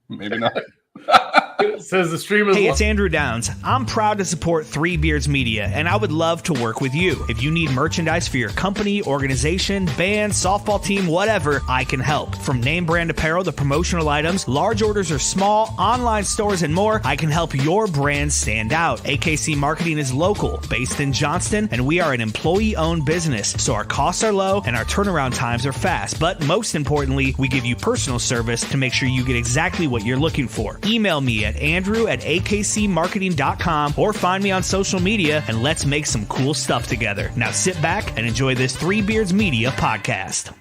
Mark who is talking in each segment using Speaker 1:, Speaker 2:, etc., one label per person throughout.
Speaker 1: Maybe not.
Speaker 2: Says the stream is
Speaker 3: Hey, it's Andrew Downs. I'm proud to support Three Beards Media, and I would love to work with you. If you need merchandise for your company, organization, band, softball team, whatever, I can help. From name brand apparel to promotional items, large orders or small, online stores, and more, I can help your brand stand out. AKC Marketing is local, based in Johnston, and we are an employee-owned business, so our costs are low and our turnaround times are fast. But most importantly, we give you personal service to make sure you get exactly what you're looking for. Email me at andrew@akcmarketing.com or find me on social media and let's make some cool stuff together. Now sit back and enjoy this Three Beards Media podcast.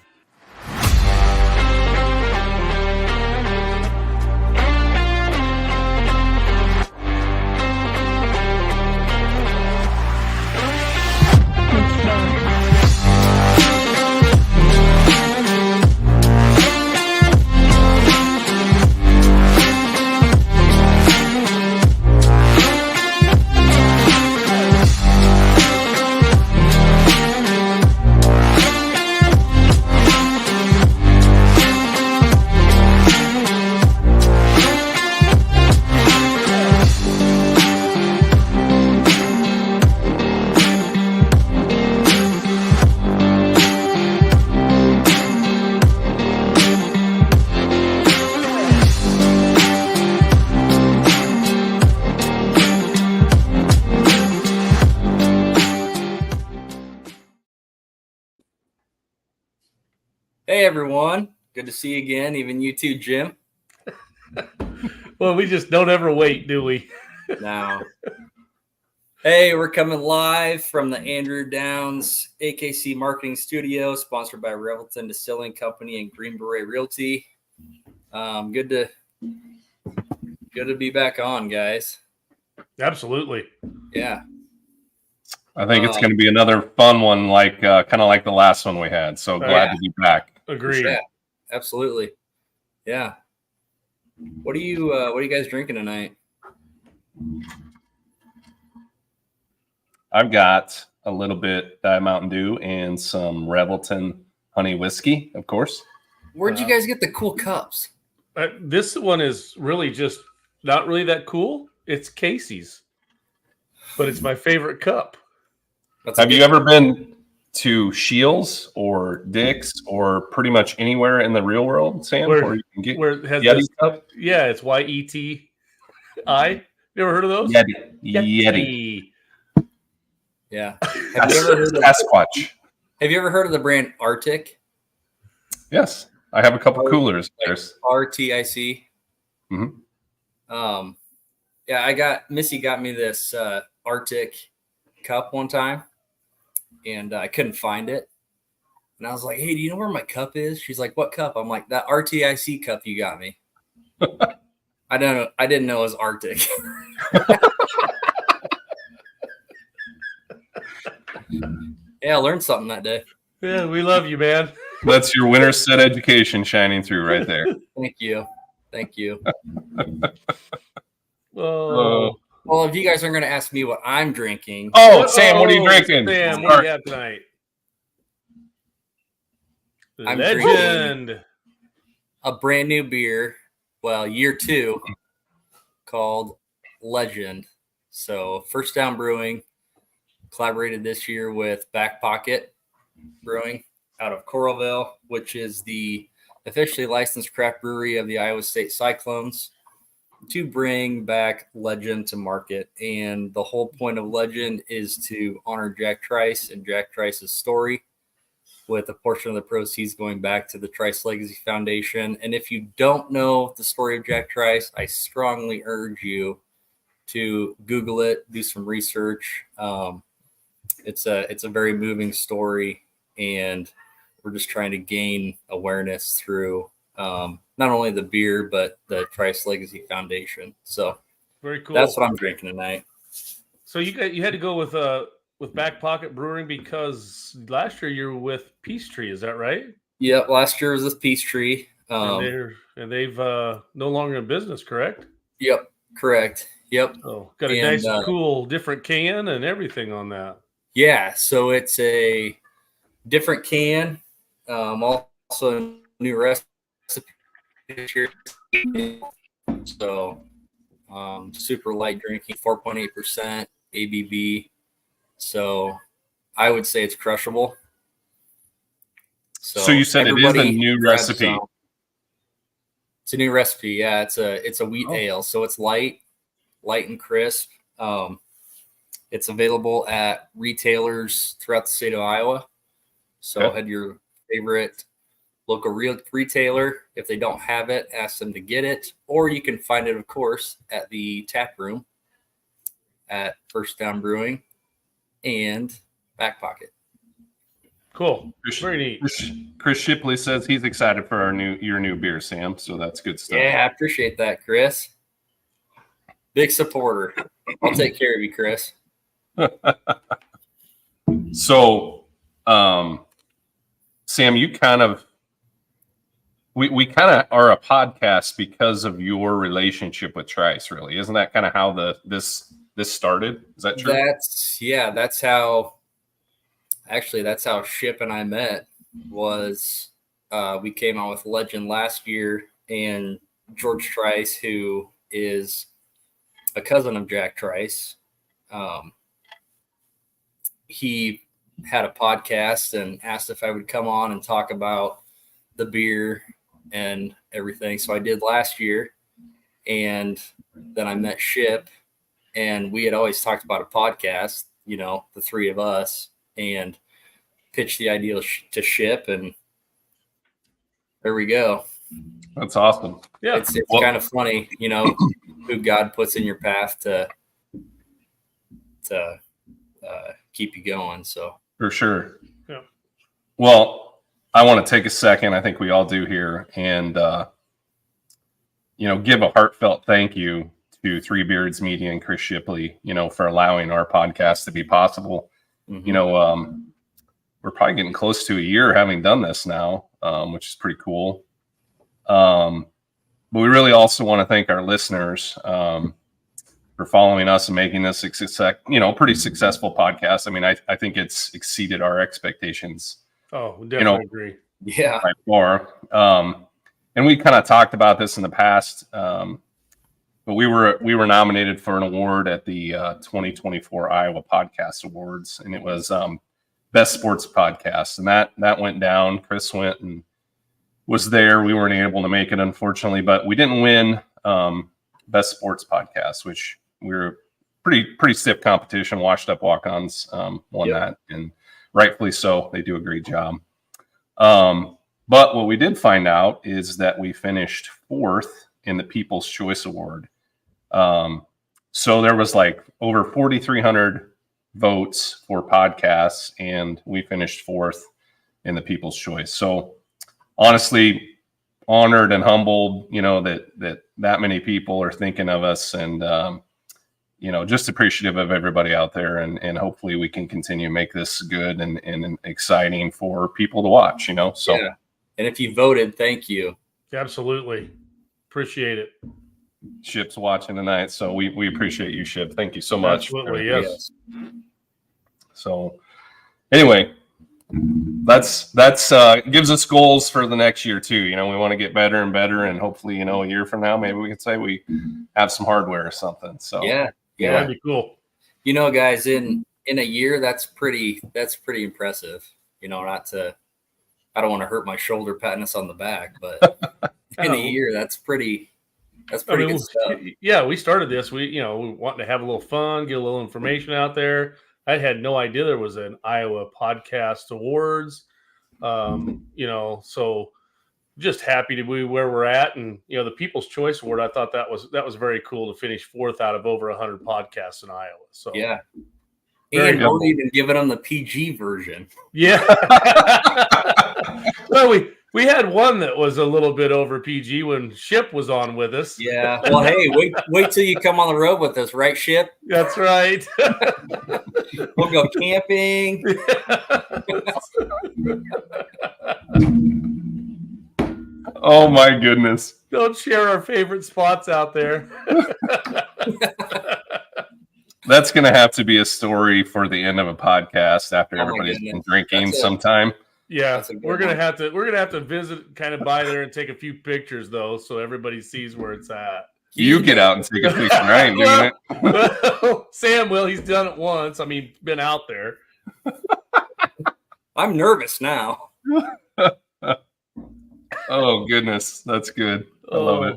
Speaker 4: Hey everyone, good to see you again, even you too, Jim.
Speaker 2: Well, we just don't ever wait, do we?
Speaker 4: No. Hey, we're coming live from the Andrew Downs AKC Marketing Studio, sponsored by Revelton Distilling Company and Green Beret Realty. Good to be back on, guys.
Speaker 2: Absolutely.
Speaker 4: Yeah.
Speaker 1: I think it's going to be another fun one, like kind of like the last one we had. So glad to be back.
Speaker 2: Agreed.
Speaker 4: Yeah, absolutely. Yeah. What are you guys drinking tonight?
Speaker 1: I've got a little bit Diet Mountain Dew and some Revelton honey whiskey, of course.
Speaker 4: Where'd you guys get the cool cups?
Speaker 2: This one is really just not really that cool. It's Casey's, but it's my favorite cup.
Speaker 1: Have you ever been to Shields or Dick's or pretty much anywhere in the real world, Sam, where you can get
Speaker 2: where it has
Speaker 1: Yeti
Speaker 2: this
Speaker 1: cup?
Speaker 2: Yeah, it's YETI. You ever heard of those?
Speaker 1: Yeti.
Speaker 4: Yeah.
Speaker 1: Have you ever heard of Sasquatch?
Speaker 4: Have you ever heard of the brand Arctic?
Speaker 1: Yes, I have a couple coolers. There's
Speaker 4: RTIC.
Speaker 1: Mm-hmm.
Speaker 4: Yeah, Missy got me this Arctic cup one time, and I couldn't find it. And I was like, "Hey, do you know where my cup is?" She's like, "What cup?" I'm like, "That RTIC cup you got me." I didn't know it was Arctic. Yeah, I learned something that day.
Speaker 2: Yeah, we love you, man.
Speaker 1: That's your winter set education shining through right there.
Speaker 4: Thank you.
Speaker 2: Oh.
Speaker 4: Well, if you guys are going to ask me what I'm drinking.
Speaker 1: Sam, what are you drinking?
Speaker 2: Sam, what do you have tonight?
Speaker 4: I'm
Speaker 2: Legend.
Speaker 4: drinking a brand new beer. Well, year 2, called Legend. So First Down Brewing collaborated this year with Back Pocket Brewing out of Coralville, which is the officially licensed craft brewery of the Iowa State Cyclones, to bring back Legend to market. And the whole point of Legend is to honor Jack Trice and Jack Trice's story, with a portion of the proceeds going back to the Trice Legacy Foundation. And if you don't know the story of Jack Trice, I strongly urge you to Google it, do some research. It's a very moving story, and we're just trying to gain awareness through not only the beer, but the Trice Legacy Foundation. So
Speaker 2: very cool.
Speaker 4: That's what I'm drinking tonight.
Speaker 2: So you had to go with Back Pocket Brewing because last year you were with Peachtree, is that right?
Speaker 4: Yeah, last year was with Peachtree.
Speaker 2: And they've no longer in business, correct?
Speaker 4: Yep, correct. Yep.
Speaker 2: Oh, got a nice, cool, different can and everything on that.
Speaker 4: Yeah, so it's a different can, also a new recipe this year. So super light drinking, 4.8% ABV. So I would say it's crushable.
Speaker 1: So you said it is a new recipe.
Speaker 4: It's a new recipe. Yeah, it's a wheat ale, so it's light and crisp. It's available at retailers throughout the state of Iowa. So head to your favorite local retailer. If they don't have it, ask them to get it. Or you can find it, of course, at the tap room at First Down Brewing and Back Pocket.
Speaker 2: Cool. Very neat.
Speaker 1: Chris Shipley says he's excited for your new beer, Sam. So that's good stuff.
Speaker 4: Yeah, I appreciate that, Chris. Big supporter. I'll take care of you, Chris.
Speaker 1: So, Sam, you kind of we kind of are a podcast because of your relationship with Trice, really. Isn't that kind of how this started? Is that true?
Speaker 4: That's how Ship and I met. Was we came out with Legend last year, and George Trice, who is a cousin of Jack Trice, he had a podcast and asked if I would come on and talk about the beer and everything. So I did last year, and then I met Ship, and we had always talked about a podcast, the three of us, and pitched the idea to Ship, and there we go.
Speaker 1: That's awesome.
Speaker 2: Yeah.
Speaker 4: It's kind of funny, who God puts in your path to keep you going. So
Speaker 1: for sure.
Speaker 2: Yeah.
Speaker 1: Well, I want to take a second. I think we all do here, and give a heartfelt thank you to Three Beards Media and Chris Shipley, for allowing our podcast to be possible.
Speaker 4: Mm-hmm.
Speaker 1: We're probably getting close to a year having done this now, which is pretty cool. But we really also want to thank our listeners for following us and making this pretty successful podcast. I mean, I think it's exceeded our expectations.
Speaker 2: Oh, definitely agree.
Speaker 4: Yeah.
Speaker 1: By far. And we kind of talked about this in the past, but we were nominated for an award at the 2024 Iowa Podcast Awards, and it was Best Sports Podcast, and that went down. Chris went and was there. We weren't able to make it, unfortunately, but we didn't win Best Sports Podcast, which we were pretty stiff competition. Washed Up Walk-Ons won that, and rightfully so. They do a great job. But what we did find out is that we finished 4th in the People's Choice Award. So there was like over 4,300 votes for podcasts, and we finished 4th in the People's Choice. So honestly, honored and humbled, that many people are thinking of us, and just appreciative of everybody out there, and hopefully we can continue to make this good and exciting for people to watch, So
Speaker 4: yeah. And if you voted, thank you.
Speaker 2: Absolutely. Appreciate it.
Speaker 1: Ship's watching tonight, so we appreciate you, Ship. Thank you so much.
Speaker 2: Absolutely, yes.
Speaker 1: So anyway, that's gives us goals for the next year too. We want to get better and better, and hopefully, a year from now, maybe we can say we have some hardware or something. So
Speaker 4: yeah,
Speaker 2: that'd be cool.
Speaker 4: Guys, in a year, that's pretty impressive. I don't want to hurt my shoulder patting us on the back, but in a year, that's pretty good stuff.
Speaker 2: Yeah, we started this. We wanted to have a little fun, get a little information out there. I had no idea there was an Iowa Podcast Awards. So just happy to be where we're at. And, the People's Choice Award, I thought that was very cool to finish 4th out of over 100 podcasts in Iowa. So
Speaker 4: yeah. And we're even giving them the PG version.
Speaker 2: Yeah. Well, we had one that was a little bit over PG when Ship was on with us.
Speaker 4: Yeah. Well, hey, wait till you come on the road with us, right, Ship?
Speaker 2: That's right.
Speaker 4: We'll go camping.
Speaker 1: Oh my goodness.
Speaker 2: Don't share our favorite spots out there.
Speaker 1: That's going to have to be a story for the end of a podcast after everybody's been drinking sometime.
Speaker 2: Yeah,
Speaker 4: That's a good
Speaker 2: we're gonna
Speaker 4: one.
Speaker 2: have to visit, kind of by there and take a few pictures though, so everybody sees where it's at.
Speaker 1: You get out and take a picture. I ain't doing
Speaker 2: Well, Sam will. He's done it once. I mean, been out there.
Speaker 4: I'm nervous now.
Speaker 1: it. Oh goodness, that's good. I love it.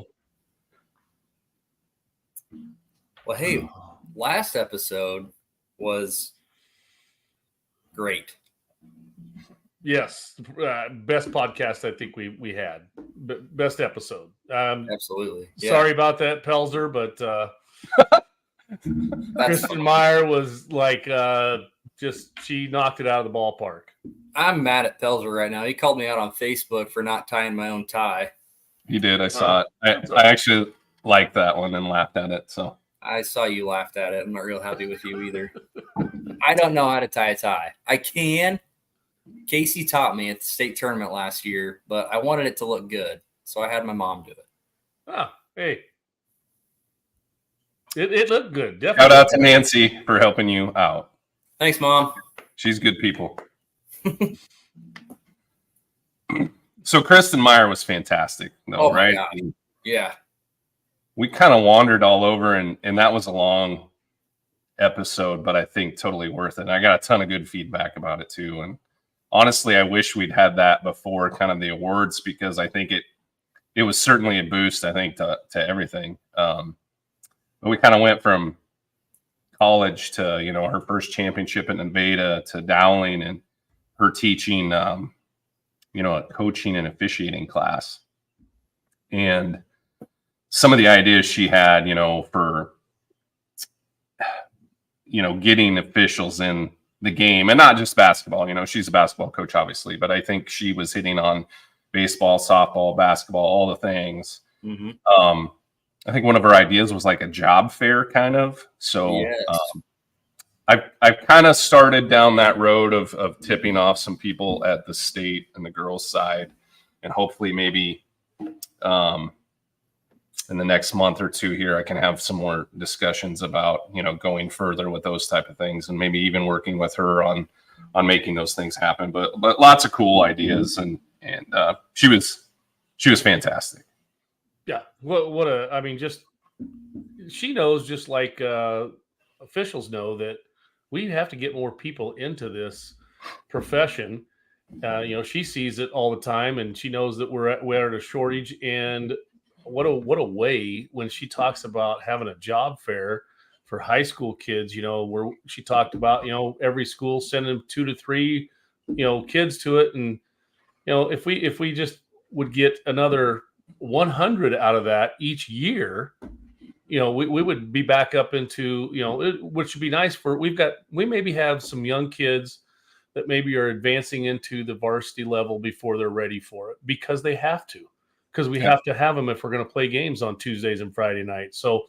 Speaker 4: Well, hey, last episode was great.
Speaker 2: Yes, best podcast I think we had. Best episode.
Speaker 4: Absolutely. Yeah.
Speaker 2: Sorry about that, Pelzer, but Kristen Meyer was like she knocked it out of the ballpark.
Speaker 4: I'm mad at Pelzer right now. He called me out on Facebook for not tying my own tie.
Speaker 1: You did. I saw it. I actually liked that one and laughed at it. So
Speaker 4: I saw you laughed at it. I'm not real happy with you either. I don't know how to tie a tie. I can. Casey taught me at the state tournament last year, but I wanted it to look good, so I had my mom do it.
Speaker 2: Ah, hey. It looked good. Definitely.
Speaker 1: shout out to Nancy for helping you out.
Speaker 4: Thanks, Mom.
Speaker 1: She's good people. So Kristen Meyer was fantastic, though,
Speaker 4: Oh, my
Speaker 1: right?
Speaker 4: God. Yeah.
Speaker 1: We kind of wandered all over, and that was a long episode, but I think totally worth it. And I got a ton of good feedback about it too. And honestly, I wish we'd had that before kind of the awards, because I think it was certainly a boost, I think, to everything. But we kind of went from college to, her first championship at Nevada to Dowling, and her teaching, a coaching and officiating class. And some of the ideas she had, for, getting officials in the game, and not just basketball. She's a basketball coach, obviously, but I think she was hitting on baseball, softball, basketball, all the things.
Speaker 4: Mm-hmm.
Speaker 1: I think one of her ideas was like a job fair kind of. So
Speaker 4: Yes.
Speaker 1: I've kind of started down that road of tipping off some people at the state and the girls' side, and hopefully maybe in the next month or two here, I can have some more discussions about, going further with those type of things, and maybe even working with her on making those things happen. But lots of cool ideas, and she was fantastic.
Speaker 2: Yeah. She knows, just like officials know, that we have to get more people into this profession. She sees it all the time, and she knows that we're at a shortage. And what a way when she talks about having a job fair for high school kids, where she talked about, every school sending 2 to 3, kids to it. And, if we just would get another 100 out of that each year, we would be back up into, which would be nice we maybe have some young kids that maybe are advancing into the varsity level before they're ready for it, because they have to. Because we have to have them if we're going to play games on Tuesdays and Friday nights. So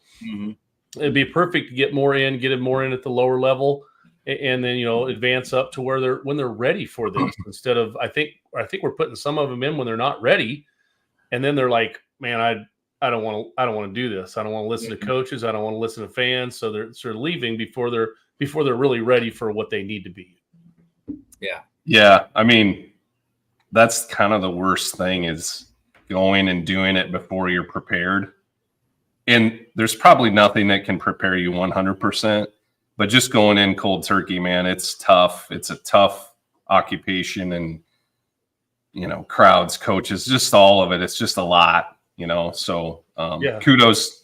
Speaker 2: it'd be perfect to get them more in at the lower level, and then advance up to when they're ready for this. Instead of, I think we're putting some of them in when they're not ready, and then they're like, man, I don't want to do this. I don't want to listen to coaches. I don't want to listen to fans. So they're sort of leaving before they're really ready for what they need to be.
Speaker 4: Yeah.
Speaker 1: Yeah. I mean, that's kind of the worst thing, is going and doing it before you're prepared. And there's probably nothing that can prepare you 100%, but just going in cold turkey, man, it's tough. It's a tough occupation, and, crowds, coaches, just all of it. It's just a lot, so kudos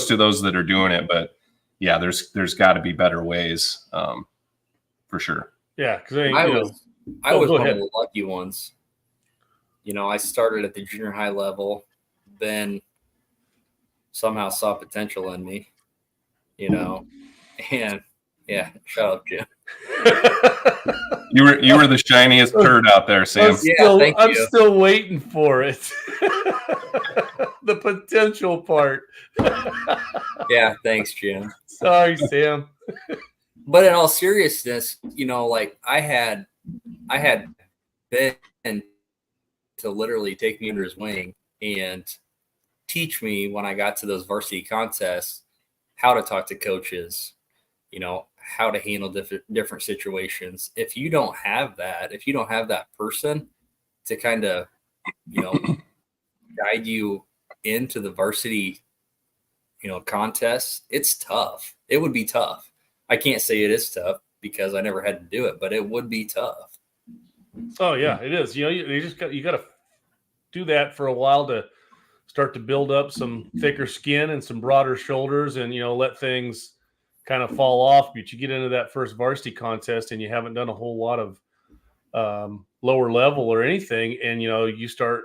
Speaker 1: to those that are doing it. But yeah, there's got to be better ways, for sure.
Speaker 2: Yeah. Cause
Speaker 4: I was one
Speaker 2: ahead.
Speaker 4: of the lucky ones. I started at the junior high level, then somehow saw potential in me, and yeah, shut up, Jim.
Speaker 1: You were the shiniest turd out there, Sam.
Speaker 2: I'm still waiting for it. The potential part.
Speaker 4: Yeah, thanks, Jim.
Speaker 2: Sorry, Sam.
Speaker 4: But in all seriousness, I had Ben to literally take me under his wing and teach me, when I got to those varsity contests, how to talk to coaches, how to handle different situations. If you don't have that person to kind of, guide you into the varsity, contests, it's tough. It would be tough. I can't say it is tough because I never had to do it, but it would be tough.
Speaker 2: Oh yeah, it is. You got to do that for a while to start to build up some thicker skin and some broader shoulders, and let things kind of fall off. But you get into that first varsity contest and you haven't done a whole lot of lower level or anything, and you start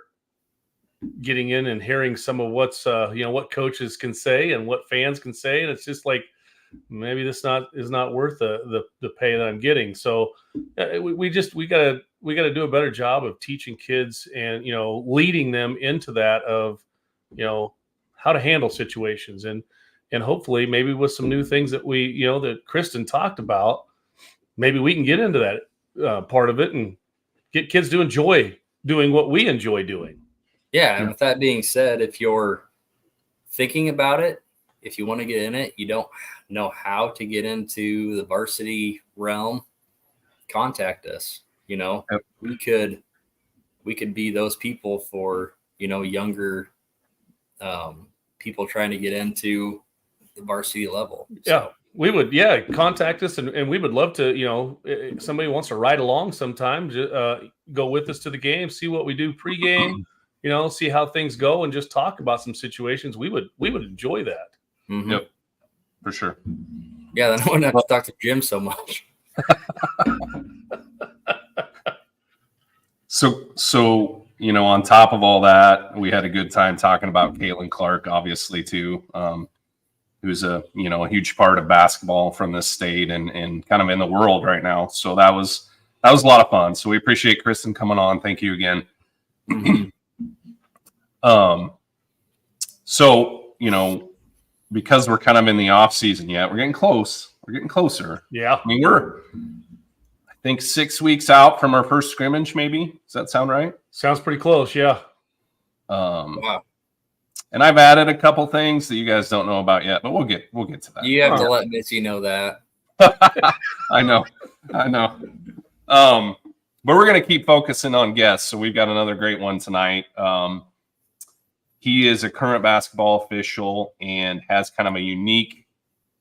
Speaker 2: getting in and hearing some of what's what coaches can say and what fans can say, and it's just like, maybe this is not worth the pay that I'm getting. So we gotta do a better job of teaching kids and leading them into that of how to handle situations, and hopefully maybe with some new things that we that Kristen talked about, maybe we can get into that part of it and get kids to enjoy doing what we enjoy doing.
Speaker 4: Yeah, and with that being said, if you're thinking about it, if you want to get in it, you don't know how to get into the varsity realm, contact us.
Speaker 1: Yep.
Speaker 4: We could be those people for, younger people trying to get into the varsity level. So.
Speaker 2: Yeah, we would. Yeah, contact us, and we would love to. If somebody wants to ride along sometime, go with us to the game, see what we do pregame. See how things go, and just talk about some situations. We would enjoy that.
Speaker 4: Mm-hmm.
Speaker 1: Yep, for sure.
Speaker 4: Yeah, then I wouldn't have to talk to Jim so much.
Speaker 1: So on top of all that, we had a good time talking about Caitlin Clark, obviously too, who's a huge part of basketball from this state and kind of in the world right now. So that was a lot of fun. So we appreciate Kristen coming on. Thank you again.
Speaker 4: Mm-hmm.
Speaker 1: So because we're kind of in the off season yet, we're getting close. We're getting closer.
Speaker 2: Yeah.
Speaker 1: I mean, we're, I think 6 weeks out from our first scrimmage, maybe. Does that sound right?
Speaker 2: Sounds pretty close. Yeah.
Speaker 4: Wow.
Speaker 1: And I've added a couple things that you guys don't know about yet, but we'll get to that.
Speaker 4: You have to let Missy know that.
Speaker 1: I know. But we're going to keep focusing on guests. So we've got another great one tonight. He is a current basketball official and has kind of a unique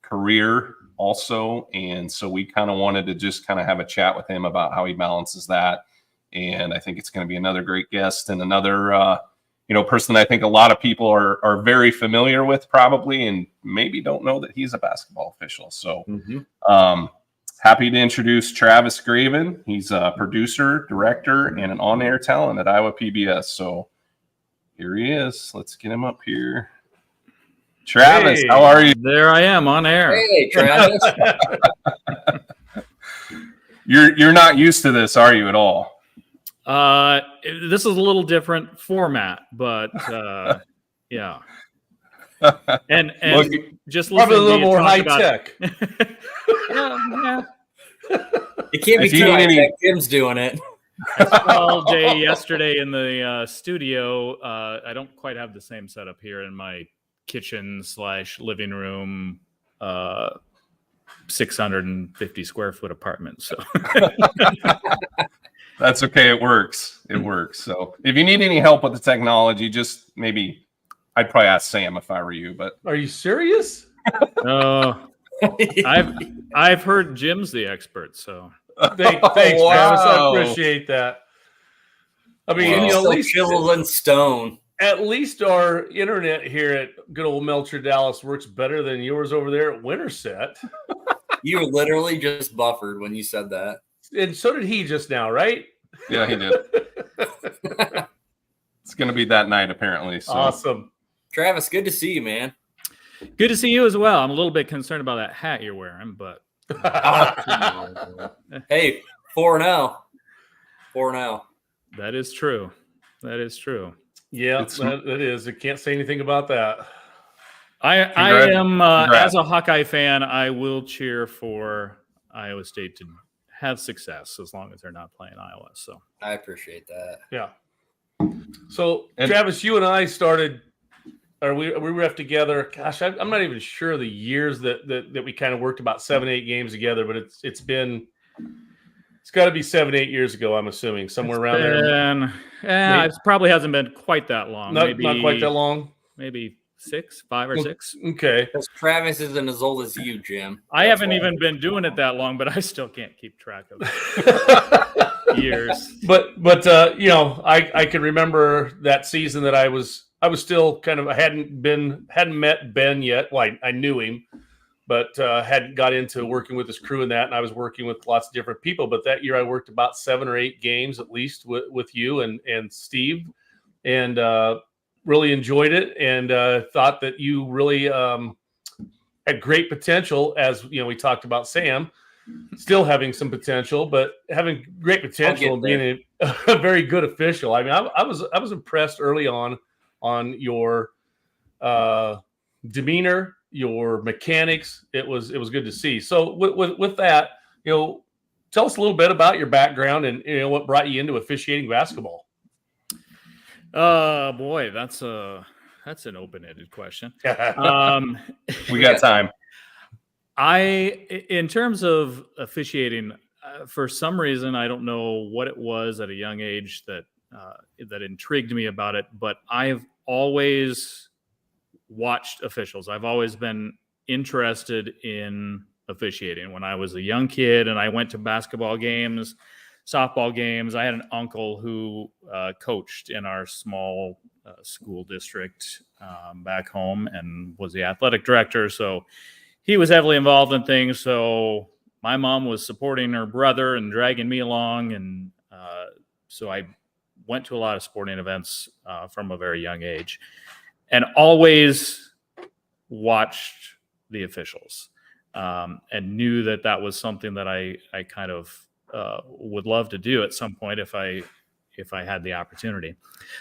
Speaker 1: career also. And so we kind of wanted to just kind of have a chat with him about how he balances that. And I think it's going to be another great guest and another, person I think a lot of people are very familiar with probably, and maybe don't know that he's a basketball official. So happy to introduce Travis Graven. He's a producer, director, and an on-air talent at Iowa PBS. So here he is. Let's get him up here. Travis,
Speaker 2: Hey.
Speaker 1: how are you?
Speaker 5: There I am on air.
Speaker 4: Hey, Travis.
Speaker 1: You're not used to this, are you, at all?
Speaker 5: This is a little different format, but yeah. And
Speaker 1: Look,
Speaker 5: just
Speaker 2: Probably a
Speaker 5: listening to
Speaker 2: little
Speaker 5: you
Speaker 2: more
Speaker 5: talk
Speaker 2: high
Speaker 5: about-
Speaker 2: tech.
Speaker 5: yeah.
Speaker 4: It can't be
Speaker 1: If you
Speaker 4: too
Speaker 1: need
Speaker 4: high
Speaker 1: any-
Speaker 4: tech. Jim's doing it.
Speaker 5: All day yesterday in the studio. I don't quite have the same setup here in my kitchen / living room. 650 square foot apartment. So
Speaker 1: That's okay. It works. So if you need any help with the technology, just maybe I'd probably ask Sam if I were you. But
Speaker 2: Are you serious?
Speaker 5: I've heard Jim's the expert. So
Speaker 2: Thanks,
Speaker 1: wow.
Speaker 2: Travis. I appreciate that. I mean,
Speaker 1: Wow.
Speaker 4: Jim's so chiseled in stone.
Speaker 2: at least our internet here at good old Melcher Dallas works better than yours over there at Winterset.
Speaker 4: You were literally just buffered when you said that.
Speaker 2: And so did he just now, right?
Speaker 1: yeah, he did. It's going to be that night apparently. So
Speaker 2: Awesome.
Speaker 4: Travis, good to see you, man.
Speaker 5: good to see you as well. I'm a little bit concerned about that hat you're wearing, but
Speaker 4: Hey, 4-0. 4-0.
Speaker 5: that is true. That is true.
Speaker 2: Yeah,
Speaker 1: It's-
Speaker 2: that is. I can't say anything about that.
Speaker 5: I am
Speaker 1: Congrats.
Speaker 5: as a Hawkeye fan, I will cheer for Iowa State to have success as long as they're not playing Iowa. So
Speaker 4: I appreciate that.
Speaker 2: Yeah. So,
Speaker 1: And-
Speaker 2: Travis, you and I started we left together. Gosh, I'm not even sure the years that we kind of worked about 7-8 games together, but it's got to be 7-8 years ago. I'm assuming somewhere around there.
Speaker 5: Yeah, it probably hasn't been quite that long.
Speaker 2: Not quite that long.
Speaker 5: Maybe 5 or 6.
Speaker 2: Okay.
Speaker 4: Because Travis isn't as old as you, Jim.
Speaker 5: I haven't even been doing it that long, but I still can't keep track of years.
Speaker 2: But you know, I can remember that season that I was still kind of, I hadn't met Ben yet. Well, I knew him, but hadn't got into working with his crew and that. And I was working with lots of different people. But that year I worked about 7 or 8 games at least with you and Steve, and really enjoyed it, and thought that you really had great potential. As you know, we talked about Sam still having some potential, but having great potential and being a very good official. I mean, I was impressed early on your demeanor, your mechanics. It was good to see. So with that, you know, tell us a little bit about your background and, you know, what brought you into officiating basketball.
Speaker 5: Boy, that's an open-ended question.
Speaker 1: We got time.
Speaker 5: In terms of officiating, for some reason, I don't know what it was at a young age that intrigued me about it, but I've always watched officials. I've always been interested in officiating. When I was a young kid and I went to basketball games, softball games, I had an uncle who coached in our small school district back home and was the athletic director. So he was heavily involved in things. So my mom was supporting her brother and dragging me along. And so I went to a lot of sporting events from a very young age and always watched the officials and knew that was something that I kind of would love to do at some point if I had the opportunity.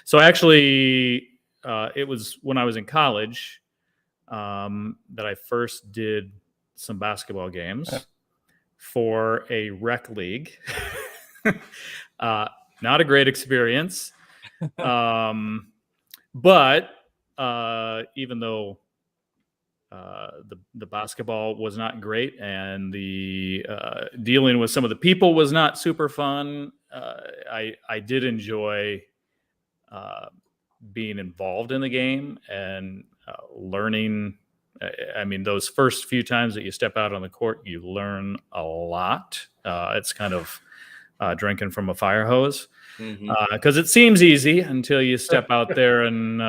Speaker 5: So actually, it was when I was in college that I first did some basketball games for a rec league. Not a great experience, but even though the basketball was not great and the dealing with some of the people was not super fun, I did enjoy being involved in the game and learning. I mean, those first few times that you step out on the court, you learn a lot. It's kind of drinking from a fire hose, because it seems easy until you step out there and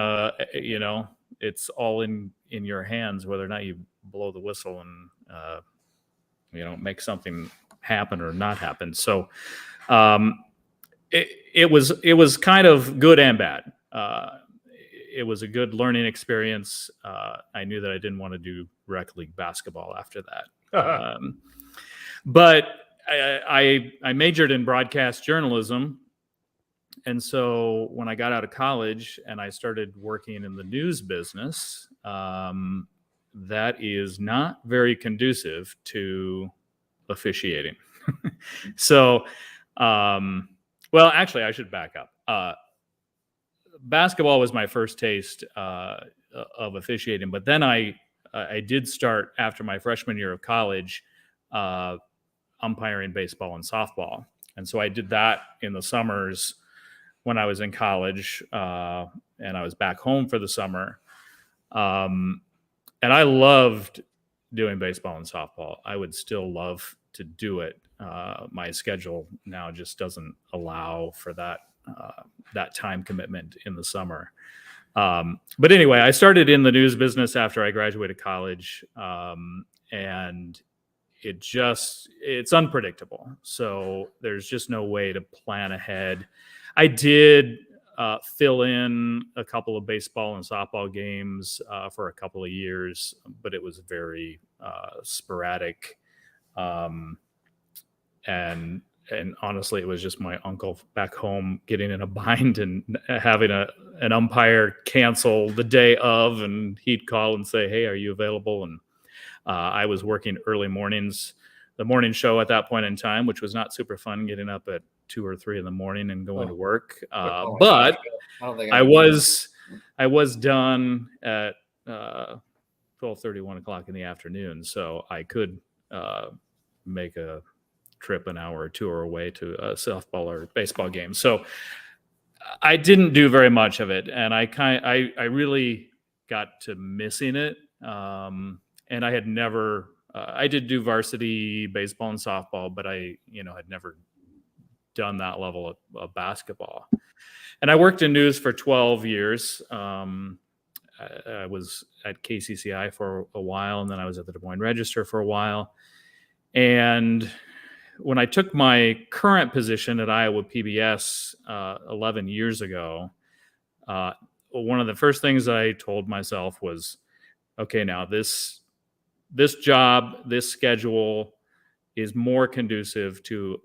Speaker 5: you know, it's all in your hands whether or not you blow the whistle and you know, make something happen or not happen. So it was kind of good and bad. It was a good learning experience. I knew that I didn't want to do rec league basketball after that. But I majored in broadcast journalism. And so when I got out of college and I started working in the news business, that is not very conducive to officiating. So, well, actually, I should back up. Basketball was my first taste of officiating, but then I did start after my freshman year of college umpiring baseball and softball. And so I did that in the summers when I was in college, and I was back home for the summer. And I loved doing baseball and softball. I would still love to do it. My schedule now just doesn't allow for that time commitment in the summer. But anyway, I started in the news business after I graduated college, and it's unpredictable. So there's just no way to plan ahead. I did fill in a couple of baseball and softball games for a couple of years, but it was very sporadic. And honestly, it was just my uncle back home getting in a bind and having an umpire cancel the day of, and he'd call and say, "Hey, are you available?" And I was working early mornings, the morning show at that point in time, which was not super fun, getting up at 2 or 3 in the morning and going to work. But I was I was done at 12:30, 1 o'clock in the afternoon, so I could make a trip an hour or two or away to a softball or baseball game. So I didn't do very much of it, and I really got to missing it. And I had never I did do varsity baseball and softball, but I had never done that level of basketball. And I worked in news for 12 years. I was at KCCI for a while, and then I was at the Des Moines Register for a while. And when I took my current position at Iowa PBS 11 years ago, one of the first things I told myself was, okay, now this job, this schedule is more conducive to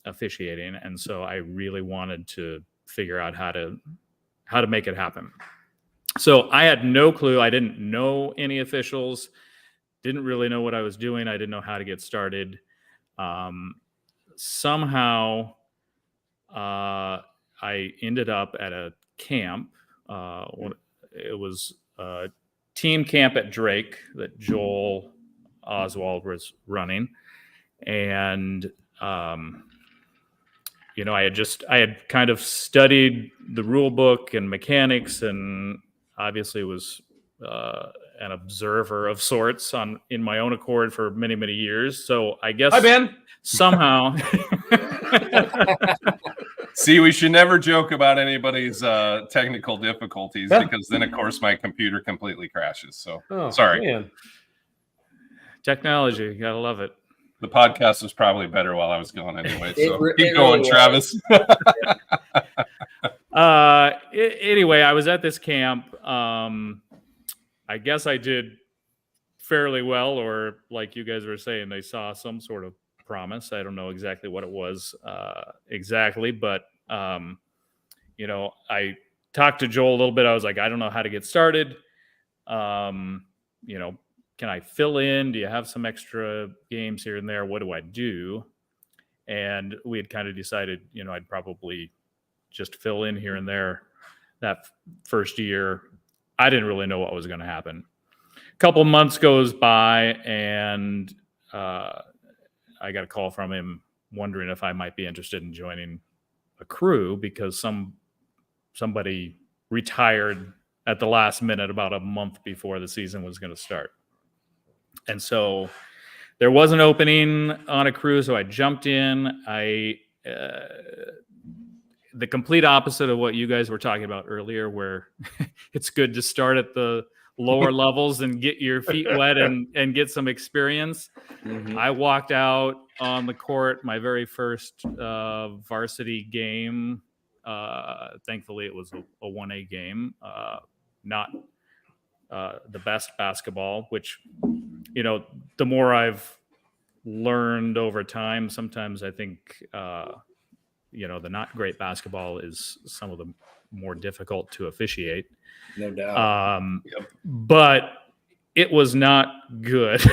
Speaker 5: officiating, and so I really wanted to figure out how to make it happen. So I had no clue. I didn't know any officials, didn't really know what I was doing. I didn't know how to get started. Somehow I ended up at a camp. It was a team camp at Drake that Joel Oswald was running. And, I had kind of studied the rule book and mechanics, and obviously was an observer of sorts in my own accord for many, many years. So I guess
Speaker 2: Hi, Ben.
Speaker 5: Somehow.
Speaker 1: See, we should never joke about anybody's technical difficulties, because then, of course, my computer completely crashes. So sorry.
Speaker 2: Man.
Speaker 5: Technology, you gotta love it.
Speaker 1: The podcast was probably better while I was gone anyway. So keep
Speaker 4: really
Speaker 1: going, Travis.
Speaker 5: Anyway, I was at this camp. I guess I did fairly well, or like you guys were saying, they saw some sort of promise. I don't know exactly what it was exactly, but I talked to Joel a little bit. I was like, I don't know how to get started. Can I fill in? Do you have some extra games here and there? What do I do? And we had kind of decided, I'd probably just fill in here and there that first year. I didn't really know what was going to happen. A couple months goes by, and I got a call from him wondering if I might be interested in joining a crew, because somebody retired at the last minute about a month before the season was going to start. And so there was an opening on a crew, so I jumped in. The complete opposite of what you guys were talking about earlier, where it's good to start at the lower levels and get your feet wet and get some experience.
Speaker 4: Mm-hmm.
Speaker 5: I walked out on the court, my very first varsity game. Thankfully, it was a 1A game, not the best basketball, which, the more I've learned over time, sometimes I think, the not great basketball is some of the more difficult to officiate.
Speaker 4: No doubt.
Speaker 5: But it was not good.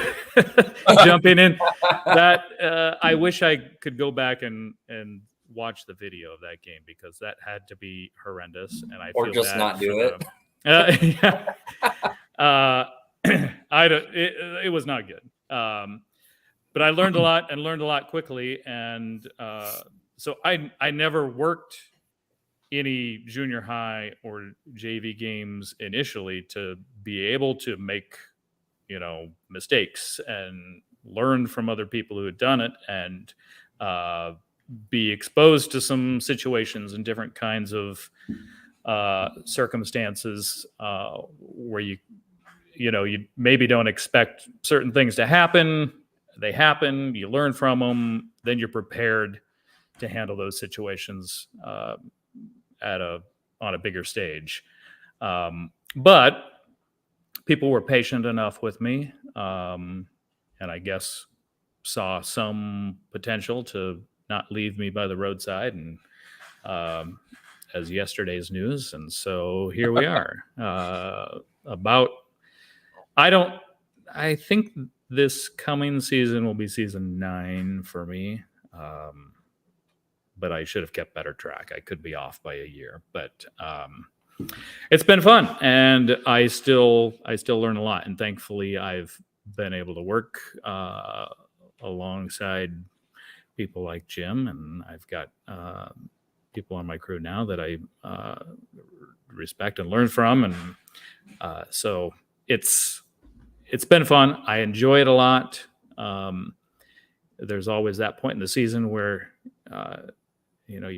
Speaker 5: Jumping in that, I wish I could go back and watch the video of that game, because that had to be horrendous. And I
Speaker 4: Or
Speaker 5: feel
Speaker 4: just
Speaker 5: bad
Speaker 4: not do it.
Speaker 5: It was not good. But I learned a lot quickly. And so I never worked any junior high or JV games initially to be able to make, mistakes and learn from other people who had done it, and be exposed to some situations and different kinds of circumstances where you maybe don't expect certain things to happen. They happen, you learn from them, then you're prepared to handle those situations on a bigger stage. But people were patient enough with me, and I guess saw some potential to not leave me by the roadside, and as yesterday's news. And so here we are. I think this coming season will be season 9 for me. But I should have kept better track. I could be off by a year, but It's been fun, and I still learn a lot. And thankfully, I've been able to work alongside people like Jim, and I've got people on my crew now that I respect and learn from, and so it's been fun. I enjoy it a lot. There's always that point in the season where you're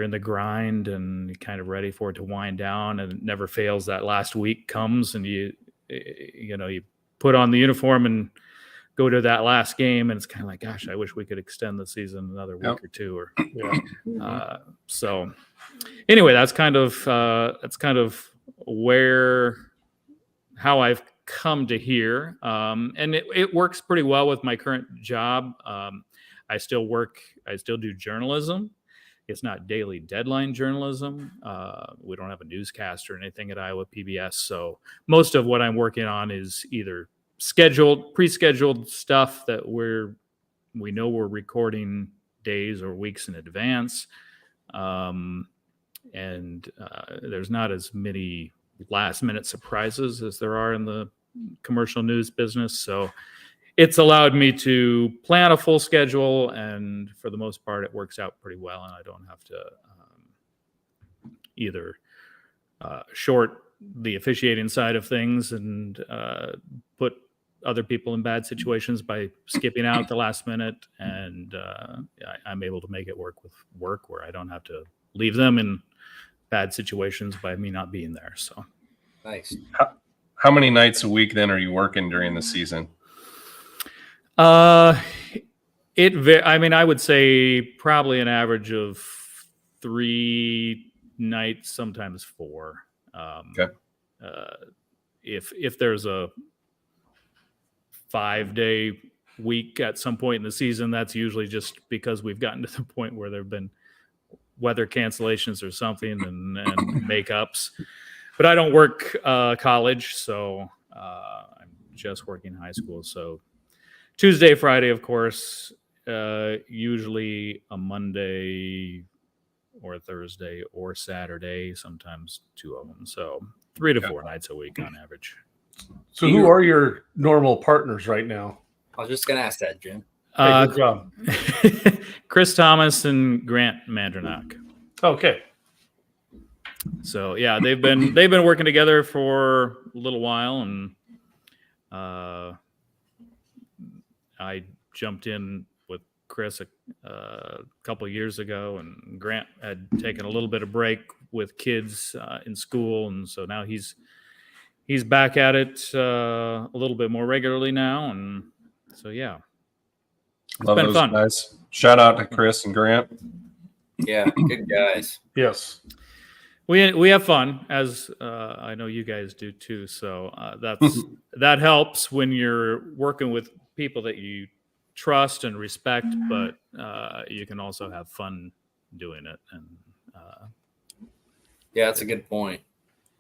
Speaker 5: in the grind and you're kind of ready for it to wind down, and it never fails. That last week comes and you put on the uniform and go to that last game, and it's kind of like, gosh, I wish we could extend the season another week or two. Or so anyway, that's kind of how I've come to here, and it works pretty well with my current job. I still do journalism. It's not daily deadline journalism. We don't have a newscast or anything at Iowa PBS. So most of what I'm working on is either pre-scheduled stuff that we know we're recording days or weeks in advance. And there's not as many last minute surprises as there are in the commercial news business. So it's allowed me to plan a full schedule, and for the most part, it works out pretty well. And I don't have to either short the officiating side of things and put other people in bad situations by skipping out the last minute. And I'm able to make it work with work where I don't have to leave them in bad situations by me not being there. So
Speaker 4: nice.
Speaker 1: How many nights a week then are you working during the season?
Speaker 5: I would say probably an average of 3 nights, sometimes 4.
Speaker 1: Okay.
Speaker 5: If there's a 5-day week at some point in the season, that's usually just because we've gotten to the point where there've been weather cancellations or something and makeups. But I don't work college, so I'm just working high school. So Tuesday, Friday, of course, usually a Monday or Thursday or Saturday, sometimes 2 of them. So 3 to 4 nights a week on average.
Speaker 2: So who are your normal partners right now?
Speaker 4: I was just going to ask that, Jim.
Speaker 2: Hey, good job.
Speaker 5: Chris Thomas and Grant Mandranok.
Speaker 2: Okay.
Speaker 5: So yeah, they've been working together for a little while, and I jumped in with Chris a couple of years ago, and Grant had taken a little bit of break with kids in school, and so now he's back at it a little bit more regularly now, and so yeah, it's
Speaker 1: Love
Speaker 5: been
Speaker 1: those
Speaker 5: fun.
Speaker 1: guys. Shout out to Chris and Grant.
Speaker 4: Yeah, good guys.
Speaker 2: Yes.
Speaker 5: We have fun, as I know you guys do too. So that helps when you're working with people that you trust and respect, but you can also have fun doing it. And
Speaker 4: yeah, that's a good point.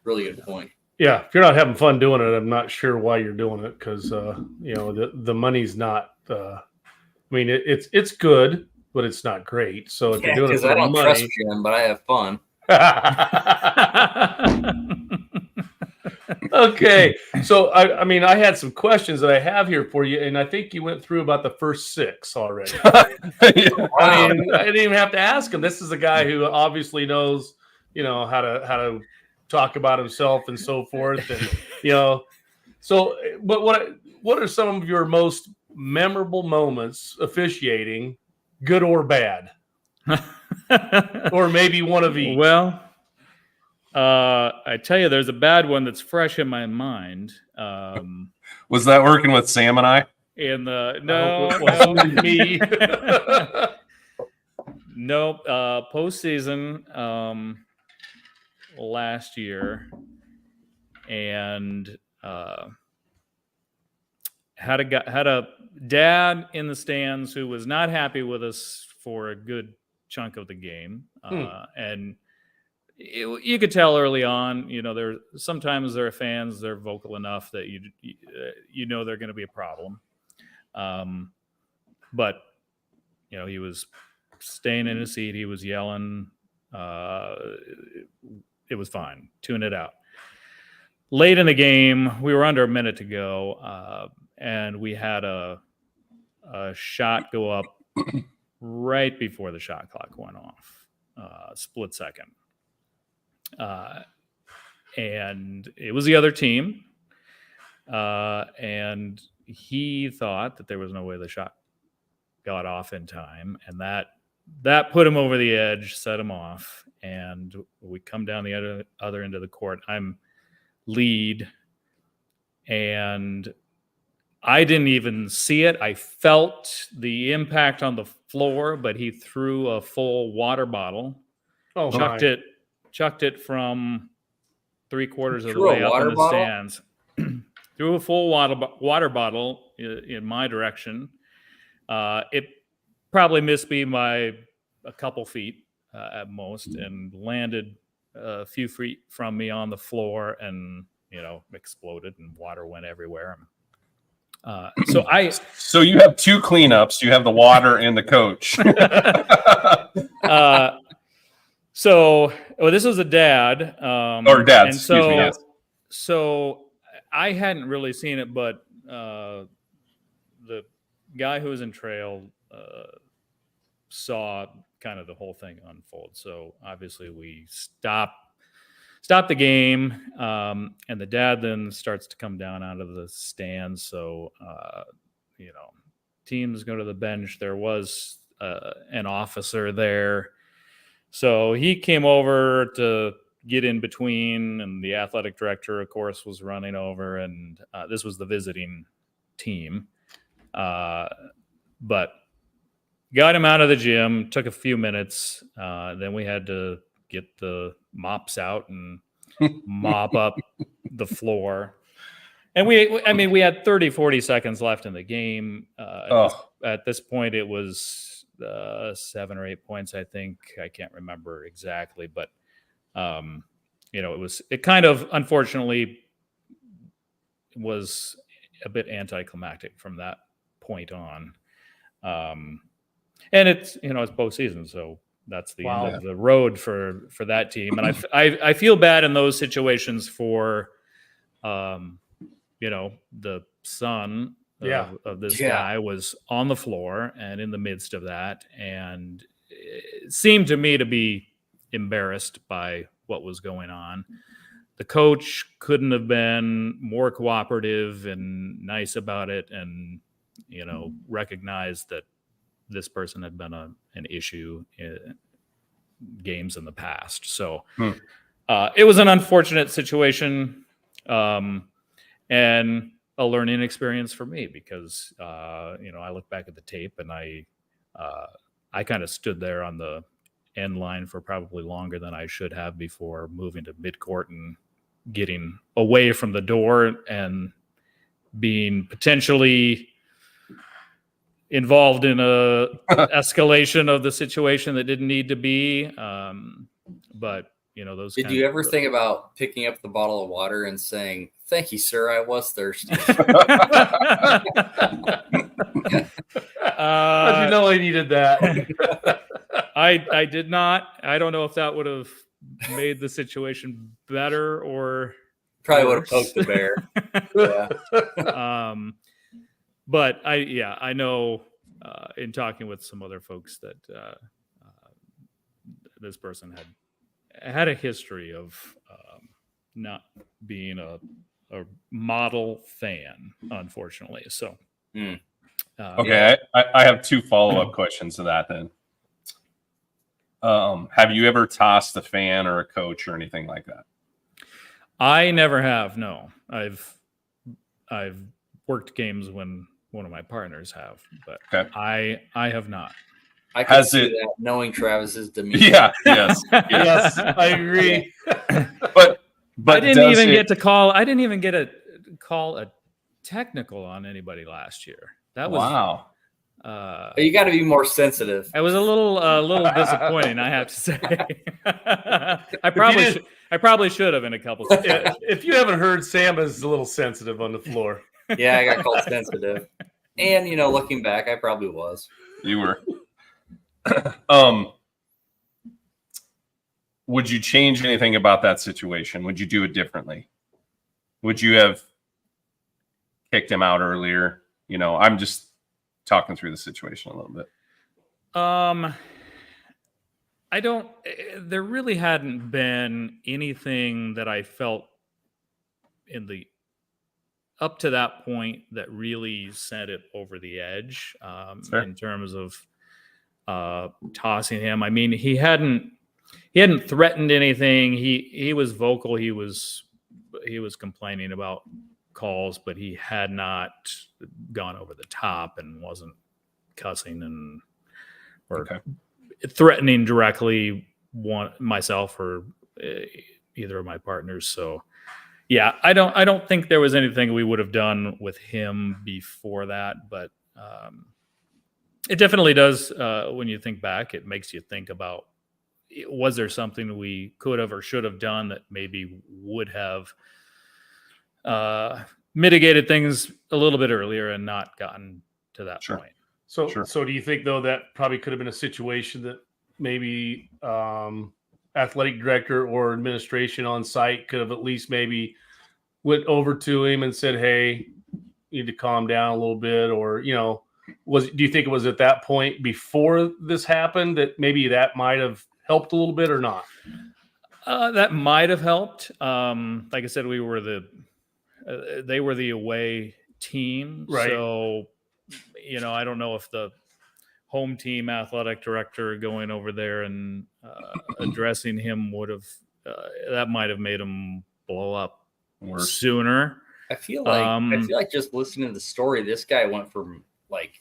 Speaker 4: Really good point.
Speaker 2: Yeah, if you're not having fun doing it, I'm not sure why you're doing it, because the money's not. It's good, but it's not great. So if you're doing it for
Speaker 4: I don't
Speaker 2: money,
Speaker 4: trust Jim, but I have fun.
Speaker 2: Okay, so I had some questions that I have here for you, and I think you went through about the first 6 already. I didn't even have to ask him. This is a guy who obviously knows, how to talk about himself and so forth, and So, but what are some of your most memorable moments officiating, good or bad? Or maybe one of each.
Speaker 5: Well, I tell you, there's a bad one that's fresh in my mind.
Speaker 1: Was that working with Sam and I?
Speaker 5: No,
Speaker 2: it wasn't me.
Speaker 5: Nope. Postseason last year, and had a dad in the stands who was not happy with us for a good chunk of the game, and you could tell early on. Sometimes there are fans, they're vocal enough that they're going to be a problem. But he was staying in his seat. He was yelling. it was fine. Tune it out. Late in the game, we were under a minute to go, and we had a shot go up right before the shot clock went off, split second. And it was the other team, and he thought that there was no way the shot got off in time, and that put him over the edge, set him off, and we come down the other end of the court. I'm lead, and I didn't even see it. I felt the impact on the floor, but he threw a full water bottle, chucked it from 3/4 of the way up in the stands. Threw a full water bottle in my direction. It probably missed me by a couple feet at most, and landed a few feet from me on the floor, and exploded, and water went everywhere.
Speaker 1: So you have two cleanups. You have the water and the coach.
Speaker 5: This was a dad.
Speaker 1: Or dad, excuse me. Yes.
Speaker 5: So I hadn't really seen it, but the guy who was in trail saw kind of the whole thing unfold. So obviously we stopped the game, and the dad then starts to come down out of the stands. So teams go to the bench. There was an officer there, so he came over to get in between, and the athletic director, of course, was running over, and this was the visiting team. But got him out of the gym, took a few minutes. Then we had to get the mops out and mop up the floor. And we had 30, 40 seconds left in the game. At this point, it was 7 or 8 points, I think. I can't remember exactly, but it kind of, unfortunately, was a bit anticlimactic from that point on. And it's postseason, so that's the end of the road for that team. And I feel bad in those situations for the son of this guy was on the floor and in the midst of that, and it seemed to me to be embarrassed by what was going on. The coach couldn't have been more cooperative and nice about it, and recognized that this person had been an issue in games in the past. So it was an unfortunate situation, and a learning experience for me, because I look back at the tape, and I kind of stood there on the end line for probably longer than I should have before moving to midcourt and getting away from the door and being potentially involved in a escalation of the situation that didn't need to be. But those.
Speaker 4: Did you ever think about picking up the bottle of water and saying, "Thank you, sir, I was thirsty"?
Speaker 2: How'd you know I needed that?
Speaker 5: I did not. I don't know if that would have made the situation better or
Speaker 4: probably would have poked the bear. Yeah.
Speaker 5: But I know in talking with some other folks that this person had a history of not being a model fan, unfortunately. So,
Speaker 1: okay, I have 2 follow-up questions to that then. Have you ever tossed a fan or a coach or anything like that?
Speaker 5: I never have. No, I've worked games when one of my partners have, but
Speaker 1: okay.
Speaker 5: I have not.
Speaker 4: I can see that, knowing Travis's demeanor.
Speaker 1: Yeah, yes,
Speaker 2: yes, I agree.
Speaker 1: But
Speaker 5: I didn't even get to call. I didn't even get a call a technical on anybody last year. That was
Speaker 1: wow.
Speaker 4: You got to be more sensitive.
Speaker 5: It was a little disappointing, I have to say. I probably should have in a couple.
Speaker 2: If you haven't heard, Sam is a little sensitive on the floor.
Speaker 4: Yeah, I got called sensitive, and looking back, I probably was.
Speaker 1: You were. would you change anything about that situation? Would you do it differently? Would you have kicked him out earlier? I'm just talking through the situation a little bit.
Speaker 5: I don't. There really hadn't been anything that I felt up to that point that really sent it over the edge in terms of tossing him. I mean, he hadn't threatened anything. He was vocal. He was complaining about calls, but he had not gone over the top and wasn't cussing or threatening directly myself or either of my partners. So yeah, I don't think there was anything we would have done with him before that, but it definitely does. When you think back, it makes you think about, was there something we could have or should have done that maybe would have mitigated things a little bit earlier and not gotten to that point.
Speaker 2: So do you think, though, that probably could have been a situation that maybe athletic director or administration on site could have at least maybe went over to him and said, hey, you need to calm down a little bit? Or, do you think it was at that point before this happened that maybe that might have helped a little bit or not?
Speaker 5: That might have helped. Like I said, they were the away team.
Speaker 2: Right.
Speaker 5: So, I don't know if the home team athletic director going over there and addressing him would have, that might have made him blow up sooner.
Speaker 4: I feel like just listening to the story, this guy went from like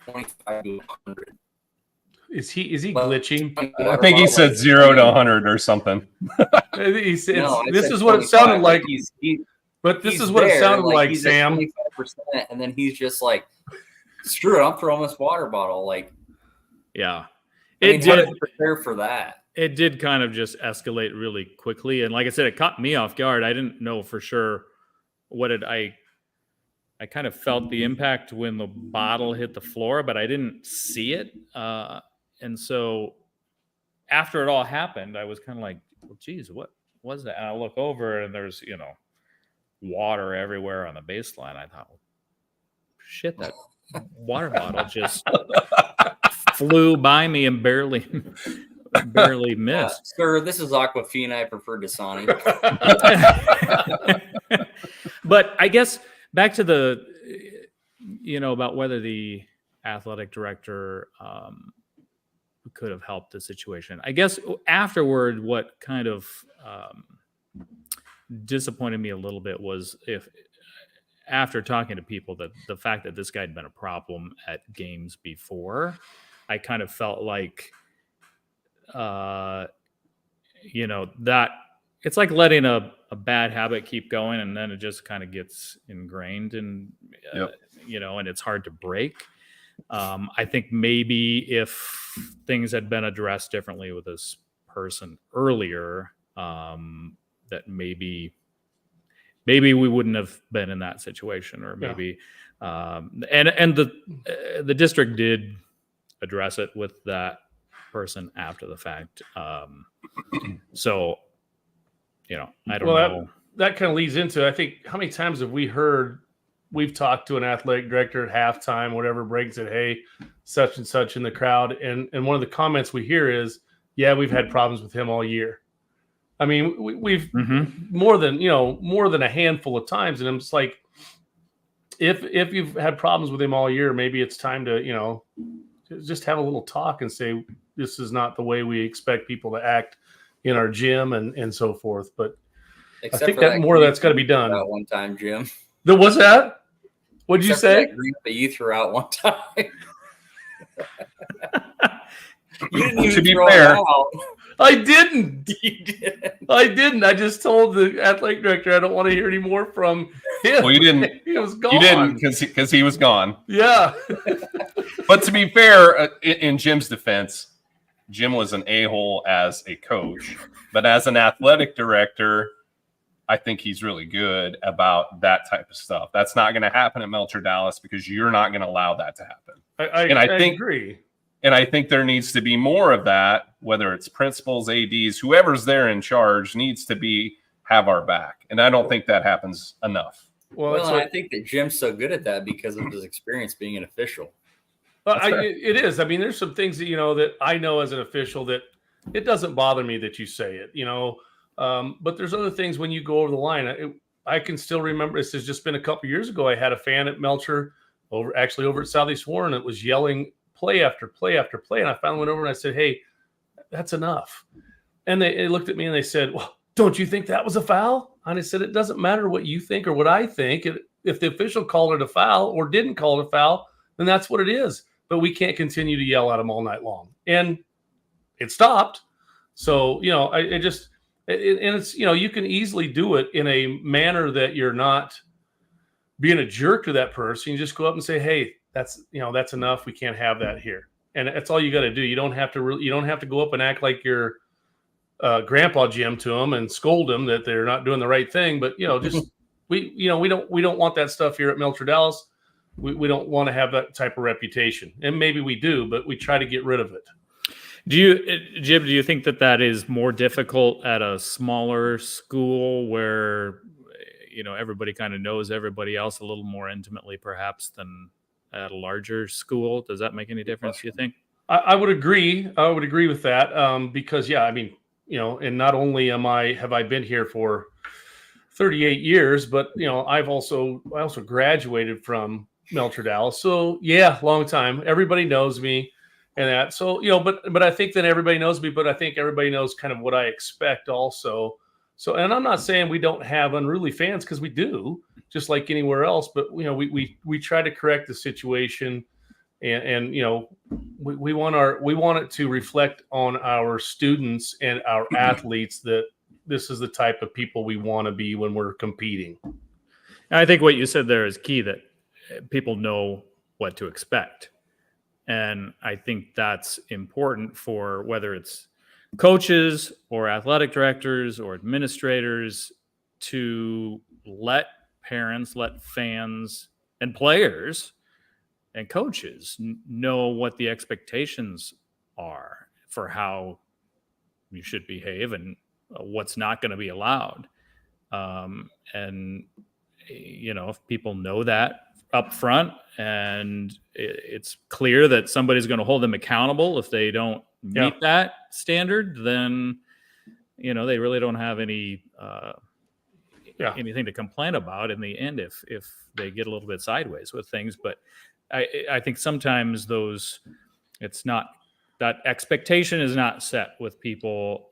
Speaker 4: 25 to 100.
Speaker 2: Is he glitching?
Speaker 1: I think he said 0 to 100 or something.
Speaker 2: This is what it sounded like. This is what it sounded like, Sam.
Speaker 4: 25%, and then he's just like, screw it, I'm throwing this water bottle. Like,
Speaker 5: yeah,
Speaker 4: how did you prepare for that?
Speaker 5: It did kind of just escalate really quickly, and like I said, it caught me off guard. I didn't know for sure I kind of felt the impact when the bottle hit the floor, but I didn't see it. And so after it all happened, I was kind of like, well, geez, what was that? And I look over and there's, water everywhere on the baseline. I thought, well, shit, that water bottle just flew by me and barely missed.
Speaker 4: Sir, this is Aquafina. I prefer Dasani.
Speaker 5: But I guess back to the, about whether the athletic director could have helped the situation. I guess afterward, what kind of disappointed me a little bit was after talking to people, that the fact that this guy had been a problem at games before, I kind of felt like, that it's like letting a bad habit keep going, and then it just kind of gets ingrained and, and it's hard to break. I think maybe if things had been addressed differently with this person earlier, that maybe we wouldn't have been in that situation, or maybe, and the district did address it with that person after the fact. So, I don't know.
Speaker 2: That kind of leads into, I think, how many times have we've talked to an athletic director at halftime, whatever, breaks it, hey, such and such in the crowd. And one of the comments we hear is, yeah, we've had problems with him all year. I mean, we've more than a handful of times. And I'm just like, if you've had problems with him all year, maybe it's time to, just have a little talk and say, this is not the way we expect people to act in our gym and so forth. But I think that more of that's got to be done.
Speaker 4: One time, Jim.
Speaker 2: What's that? What did you say?
Speaker 4: That grief that you threw out one time. You didn't even throw it out.
Speaker 2: I didn't.
Speaker 4: You didn't.
Speaker 2: I didn't. I just told the athletic director I don't want to hear any more from him.
Speaker 1: Well, you didn't.
Speaker 2: He was gone.
Speaker 1: You didn't because he was gone.
Speaker 2: Yeah.
Speaker 1: But to be fair, in Jim's defense, Jim was an a-hole as a coach, but as an athletic director, I think he's really good about that type of stuff. That's not going to happen at Melcher Dallas because you're not going to allow that to happen.
Speaker 2: I think, agree.
Speaker 1: And I think there needs to be more of that, whether it's principals, ADs, whoever's there in charge needs to have our back. And I don't think that happens enough.
Speaker 4: Well, I think that Jim's so good at that because of his experience being an official.
Speaker 2: It is. I mean, there's some things that, that I know as an official that it doesn't bother me that you say it, but there's other things when you go over the line. I can still remember, this has just been a couple years ago. I had a fan at Melcher over at Southeast Warren that was yelling play after play after play. And I finally went over and I said, hey, that's enough. And they looked at me and they said, well, don't you think that was a foul? And I said, it doesn't matter what you think or what I think. If the official called it a foul or didn't call it a foul, then that's what it is. But we can't continue to yell at them all night long. And it stopped. So, it's, you can easily do it in a manner that you're not being a jerk to that person. You just go up and say, hey, that's enough. We can't have that here. And that's all you got to do. You don't have to go up and act like you're Grandpa Jim to them and scold them that they're not doing the right thing. But, just, we don't want that stuff here at Melcher Dallas. We don't want to have that type of reputation. And maybe we do, but we try to get rid of it.
Speaker 5: Jim, do you think that is more difficult at a smaller school where, everybody kind of knows everybody else a little more intimately perhaps than at a larger school? Does that make any difference, do you think?
Speaker 2: I would agree. I would agree with that because, yeah, I mean, and not only have I been here for 38 years, but, I also graduated from Melcher Dallas. So, yeah, long time. Everybody knows me. And that, so, but I think that everybody knows me, but I think everybody knows kind of what I expect also. So, and I'm not saying we don't have unruly fans, because we do, just like anywhere else, but, we try to correct the situation and we want it to reflect on our students and our athletes that this is the type of people we want to be when we're competing.
Speaker 5: I think what you said there is key, that people know what to expect. And I think that's important for whether it's coaches or athletic directors or administrators to let parents, let fans and players and coaches know what the expectations are for how you should behave and what's not going to be allowed. And, if people know that up front and it's clear that somebody's going to hold them accountable if they don't meet that standard, then they really don't have anything to complain about in the end if they get a little bit sideways with things. But I think sometimes it's not, that expectation is not set with people.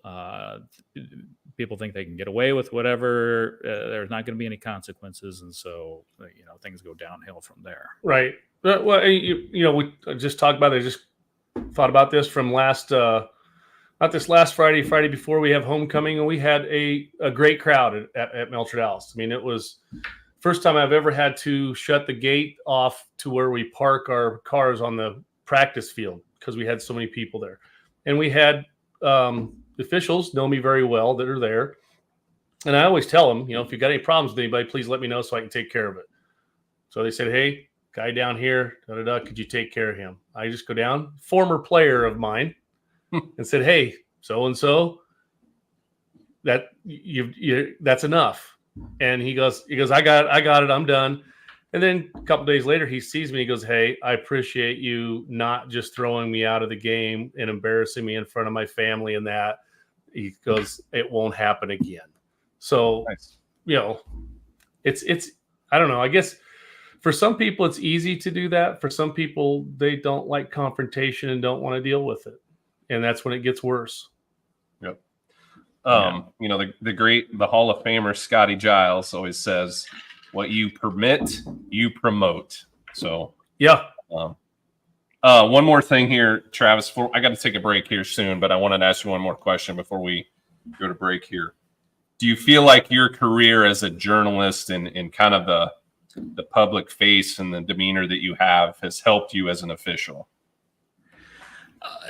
Speaker 5: People think they can get away with whatever. There's not going to be any consequences, and so things go downhill from there.
Speaker 2: Right. Well, we just talked about it. I just thought about this from not this last Friday before we have homecoming, and we had a great crowd at Melcher Dallas. I mean, it was first time I've ever had to shut the gate off to where we park our cars on the practice field because we had so many people there, and we had officials know me very well that are there. And I always tell them, if you got any problems with anybody, please let me know so I can take care of it. So they said, hey, guy down here, could you take care of him? I just go down, former player of mine, and said, hey, so-and-so, that's enough. And he goes, I got it. I'm done. And then a couple days later, he sees me. He goes, hey, I appreciate you not just throwing me out of the game and embarrassing me in front of my family and that. He goes, it won't happen again. So,
Speaker 1: nice.
Speaker 2: It's I don't know. I guess for some people, it's easy to do that. For some people, they don't like confrontation and don't want to deal with it. And that's when it gets worse.
Speaker 1: Yep. The Hall of Famer Scotty Giles always says, what you permit, you promote. So,
Speaker 2: yeah.
Speaker 1: One more thing here, Travis. I got to take a break here soon, but I wanted to ask you one more question before we go to break here. Do you feel like your career as a journalist and kind of the public face and the demeanor that you have has helped you as an official?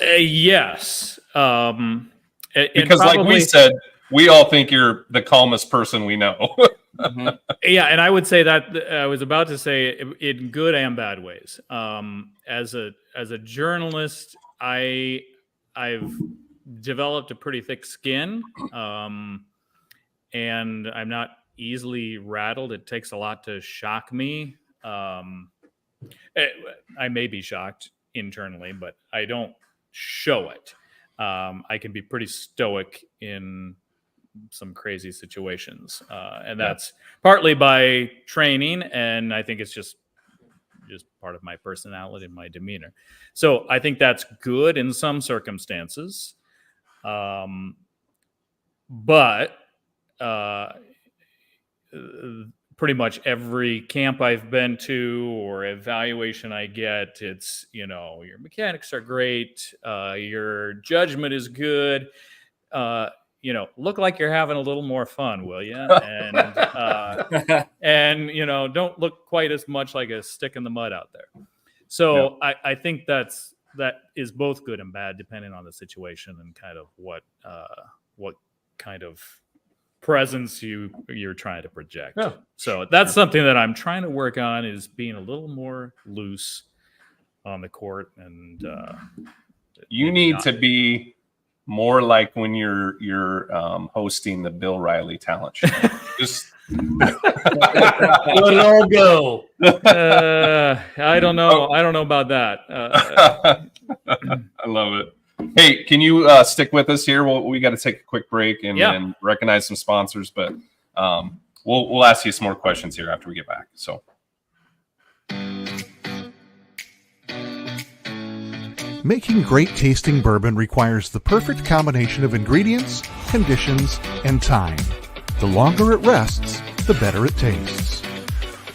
Speaker 5: Yes.
Speaker 1: Because like we said, we all think you're the calmest person we know.
Speaker 5: Mm-hmm. Yeah, and I would say that I was about to say in good and bad ways. As a journalist, I've developed a pretty thick skin, and I'm not easily rattled. It takes a lot to shock me. I may be shocked internally, but I don't show it. I can be pretty stoic in some crazy situations, and that's partly by training, and I think it's just part of my personality and my demeanor. So I think that's good in some circumstances, but pretty much every camp I've been to or evaluation I get, it's, your mechanics are great, your judgment is good, look like you're having a little more fun, will you? And don't look quite as much like a stick in the mud out there. So I think that is both good and bad depending on the situation and kind of what kind of presence you're trying to project. Yeah. So that's something that I'm trying to work on, is being a little more loose on the court. And
Speaker 1: you need to be more like when you're hosting the Bill Riley talent show. Just
Speaker 2: let it all go.
Speaker 5: I don't know. I don't know about that.
Speaker 1: I love it. Hey, can you stick with us here? We got to take a quick break and recognize some sponsors, but we'll ask you some more questions here after we get back. So.
Speaker 6: Making great tasting bourbon requires the perfect combination of ingredients, conditions, and time. The longer it rests, the better it tastes.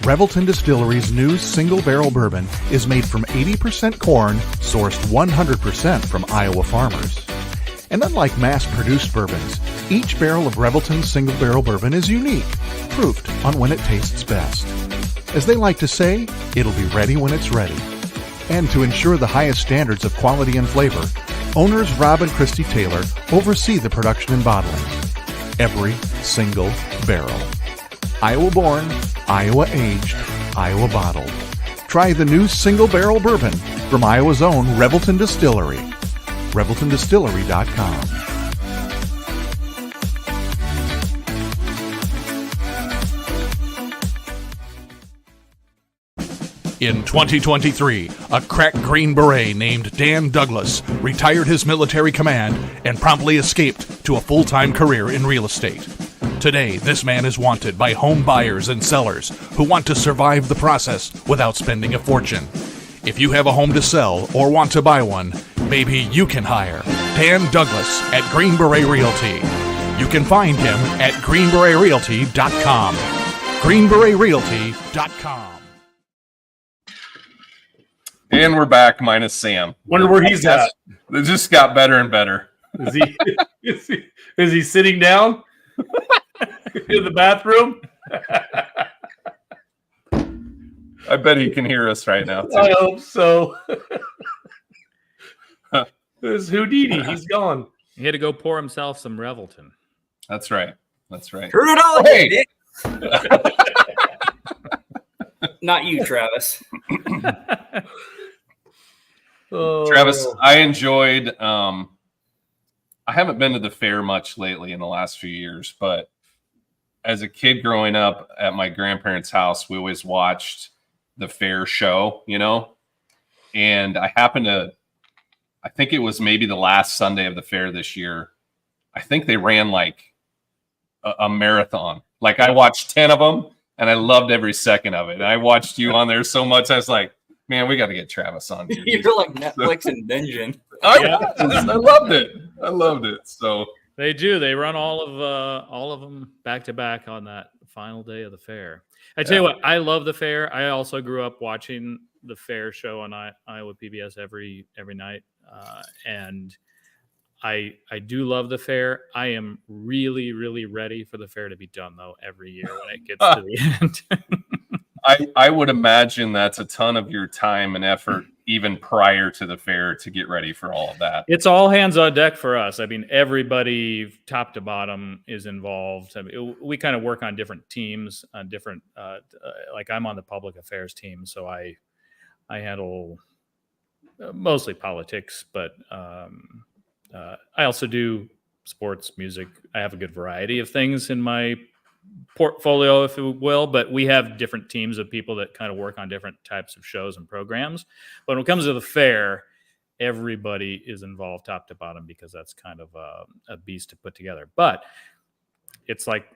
Speaker 6: Revelton Distillery's new single barrel bourbon is made from 80% corn, sourced 100% from Iowa farmers. And unlike mass-produced bourbons, each barrel of Revelton's single barrel bourbon is unique, proofed on when it tastes best. As they like to say, it'll be ready when it's ready. And to ensure the highest standards of quality and flavor, owners Rob and Christy Taylor oversee the production and bottling. Every single barrel. Iowa born, Iowa aged, Iowa bottled. Try the new single barrel bourbon from Iowa's own Revelton Distillery. ReveltonDistillery.com. In 2023, a crack Green Beret named Dan Douglas retired his military command and promptly escaped to a full-time career in real estate. Today, this man is wanted by home buyers and sellers who want to survive the process without spending a fortune. If you have a home to sell or want to buy one, maybe you can hire Dan Douglas at Green Beret Realty. You can find him at greenberetrealty.com. greenberetrealty.com.
Speaker 1: And we're back, minus Sam.
Speaker 2: Wonder where he's at.
Speaker 1: It just got better and better.
Speaker 2: Is he sitting down in the bathroom?
Speaker 1: I bet he can hear us right now, too.
Speaker 2: I hope so. There's Houdini. He's gone.
Speaker 5: He had to go pour himself some Revelton.
Speaker 1: That's right. That's right.
Speaker 4: Turn it on,
Speaker 1: hey.
Speaker 4: Not you, Travis.
Speaker 1: Travis, I enjoyed I haven't been to the fair much lately in the last few years, but as a kid growing up at my grandparents' house, we always watched the fair show, and I think it was maybe the last Sunday of the fair this year. I think they ran like a marathon. Like I watched 10 of them and I loved every second of it. And I watched you on there so much. I was like, man, we got to get Travis on here.
Speaker 4: You're like Netflix and binging.
Speaker 1: I loved it. I loved it. So
Speaker 5: they do. They run all of them back to back on that final day of the fair. I tell you what, I love the fair. I also grew up watching the fair show on Iowa PBS every night, and I do love the fair. I am really, really ready for the fair to be done, though, every year when it gets to the end.
Speaker 1: I would imagine that's a ton of your time and effort, even prior to the fair, to get ready for all of that.
Speaker 5: It's all hands on deck for us. I mean, everybody top to bottom is involved. I mean, we kind of work on different teams, on different, like I'm on the public affairs team, so I handle mostly politics, but I also do sports, music. I have a good variety of things in my portfolio, if you will, but we have different teams of people that kind of work on different types of shows and programs. But when it comes to the fair, everybody is involved top to bottom because that's kind of a beast to put together. But it's like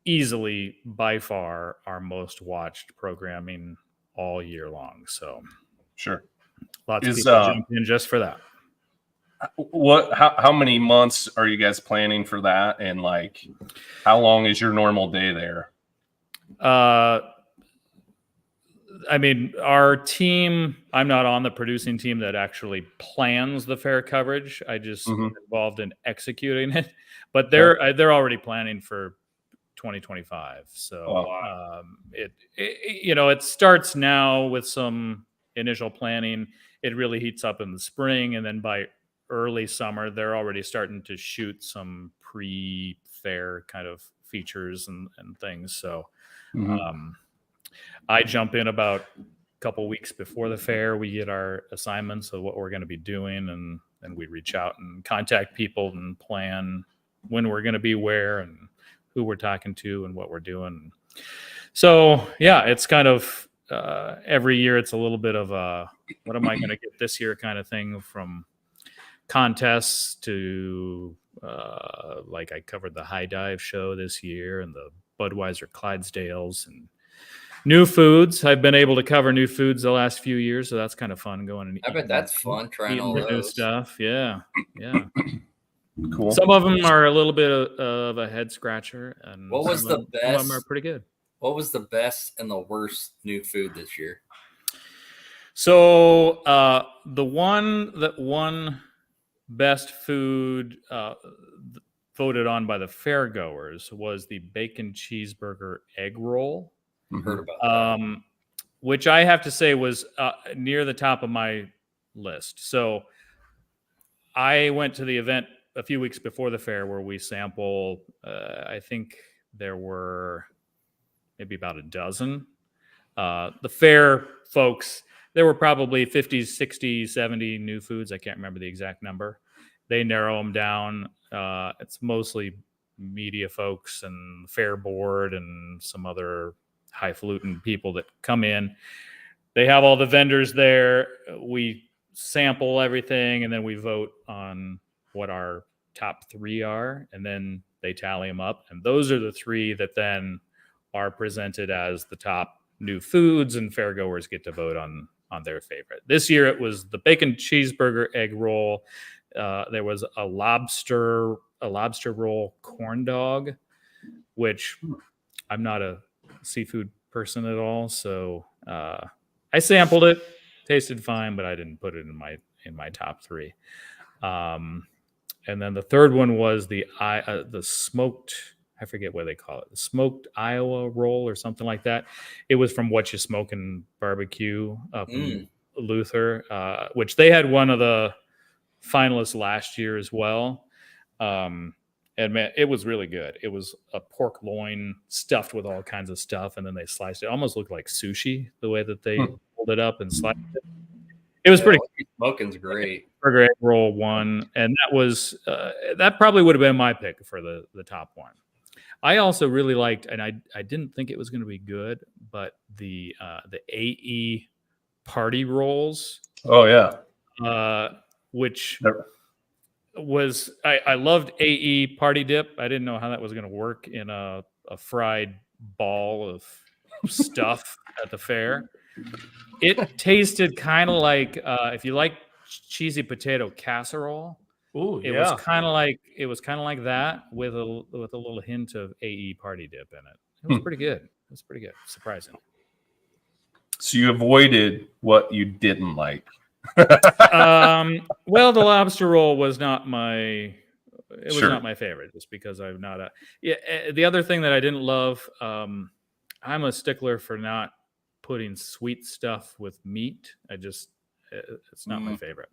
Speaker 5: easily by far our most watched programming all year long. So
Speaker 1: Sure.
Speaker 5: lots of people jump in just for that.
Speaker 1: How many months are you guys planning for that? And like, how long is your normal day there?
Speaker 5: I mean, our team, I'm not on the producing team that actually plans the fair coverage. I just am involved in executing it, but they're already planning for 2025. So it starts now with some initial planning. It really heats up in the spring, and then by early summer, they're already starting to shoot some pre-fair kind of features and things. So I jump in about a couple weeks before the fair. We get our assignments of what we're going to be doing, and we reach out and contact people and plan when we're going to be where and who we're talking to and what we're doing. So yeah, it's kind of every year it's a little bit of a what am I going to get this year kind of thing, from contests to like I covered the high dive show this year and the Budweiser Clydesdales and new foods. I've been able to cover new foods the last few years, so that's kind of fun going and
Speaker 4: I bet that's fun trying all
Speaker 5: the
Speaker 4: those
Speaker 5: new stuff. Yeah.
Speaker 1: Cool.
Speaker 5: Some of them are a little bit of a head scratcher, and
Speaker 4: what was the best?
Speaker 5: Some of them are pretty good.
Speaker 4: What was the best and the worst new food this year?
Speaker 5: So the one that won best food voted on by the fairgoers was the bacon cheeseburger egg roll.
Speaker 4: Heard about that.
Speaker 5: Which I have to say was near the top of my list. So I went to the event a few weeks before the fair where we sample. I think there were maybe about a dozen. The fair folks, there were probably 50, 60, 70 new foods. I can't remember the exact number. They narrow them down. It's mostly media folks and fair board and some other highfalutin people that come in. They have all the vendors there. We sample everything, and then we vote on what our top three are, and then they tally them up. And those are the three that then are presented as the top new foods, and fairgoers get to vote on their favorite. This year it was the bacon cheeseburger egg roll. There was a lobster roll corn dog, which I'm not a seafood person at all, so I sampled it, tasted fine, but I didn't put it in my top three. And then the third one was the smoked, I forget what they call it, the smoked Iowa roll or something like that. It was from What You Smokin' Barbecue up in Luther, which they had one of the finalists last year as well. And man, it was really good. It was a pork loin stuffed with all kinds of stuff, and then they sliced it. It almost looked like sushi, the way that they pulled it up and sliced it. It was pretty cool.
Speaker 4: Smoking's great.
Speaker 5: Burger egg roll won, and that was that probably would have been my pick for the top one. I also really liked, and I didn't think it was going to be good, but the AE party rolls.
Speaker 1: Oh yeah.
Speaker 5: Which was I loved AE party dip. I didn't know how that was going to work in a fried ball of stuff at the fair. It tasted kind of like if you like cheesy potato casserole.
Speaker 2: Ooh,
Speaker 5: It was kind of like that with a little hint of AE party dip in it. It was pretty good. It was pretty good. Surprising.
Speaker 1: So you avoided what you didn't like.
Speaker 5: Well, the lobster roll was not my favorite, just because I'm not the other thing that I didn't love, I'm a stickler for not putting sweet stuff with meat. It's not my favorite.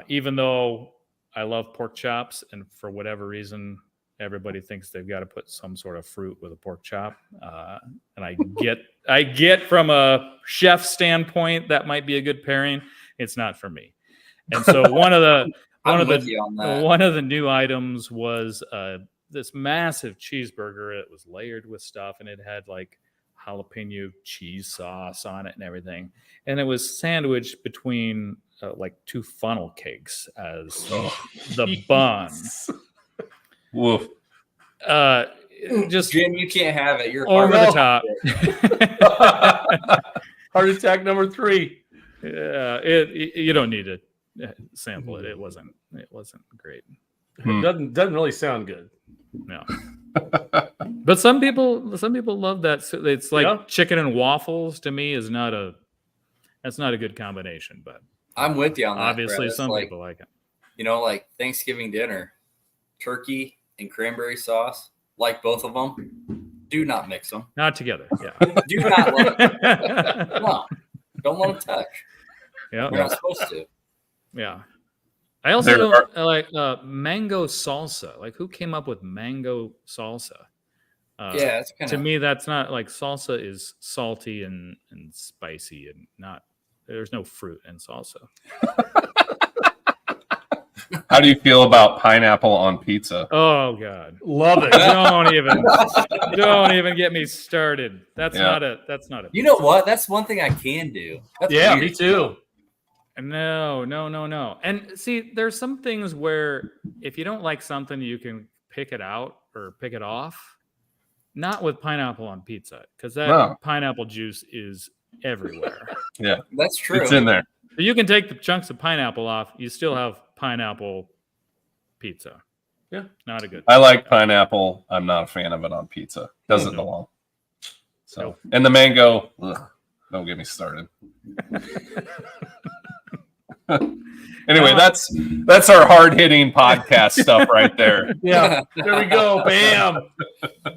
Speaker 5: Even though I love pork chops, and for whatever reason, everybody thinks they've got to put some sort of fruit with a pork chop. And I get from a chef standpoint, that might be a good pairing. it's not for me. And so one of
Speaker 4: with you on that.
Speaker 5: the new items was this massive cheeseburger. It was layered with stuff, and it had like jalapeno cheese sauce on it and everything. And it was sandwiched between like 2 funnel cakes as the bun.
Speaker 1: Woof.
Speaker 5: Just
Speaker 4: Jim, you can't have it. You're
Speaker 5: over the top.
Speaker 2: Heart attack number 3.
Speaker 5: Yeah, you don't need to sample it. It wasn't great.
Speaker 2: It doesn't really sound good.
Speaker 5: No. But some people love that. So it's like chicken and waffles to me that's not a good combination, but
Speaker 4: I'm with you on that.
Speaker 5: obviously
Speaker 4: Brett.
Speaker 5: some
Speaker 4: It's
Speaker 5: people like it.
Speaker 4: You know, like Thanksgiving dinner, turkey and cranberry sauce, like both of them. Do not mix them.
Speaker 5: Not together. Yeah.
Speaker 4: Do not let them. No, don't let them touch.
Speaker 5: Yeah.
Speaker 4: You're not supposed to.
Speaker 5: Yeah. I also don't like mango salsa. Like, who came up with mango salsa?
Speaker 4: Yeah, it's kind
Speaker 5: to
Speaker 4: of.
Speaker 5: me, that's not like salsa is salty and spicy and not. There's no fruit in salsa.
Speaker 1: How do you feel about pineapple on pizza?
Speaker 5: Oh God,
Speaker 2: Love it.
Speaker 5: don't even get me started. That's not a.
Speaker 4: You know what? That's one thing I can do. That's
Speaker 2: Yeah,
Speaker 4: weird.
Speaker 2: me too.
Speaker 5: No. And see, there's some things where if you don't like something, you can pick it out or pick it off. Not with pineapple on pizza, because that pineapple juice is everywhere.
Speaker 1: Yeah,
Speaker 4: That's true.
Speaker 1: it's in there.
Speaker 5: So you can take the chunks of pineapple off. You still have pineapple pizza.
Speaker 2: Yeah,
Speaker 5: not a good.
Speaker 1: I like pineapple. I'm not a fan of it on pizza. Doesn't belong. So, and the mango. Don't get me started. Anyway, that's our hard-hitting podcast stuff right there.
Speaker 2: Yeah, there we go. Bam.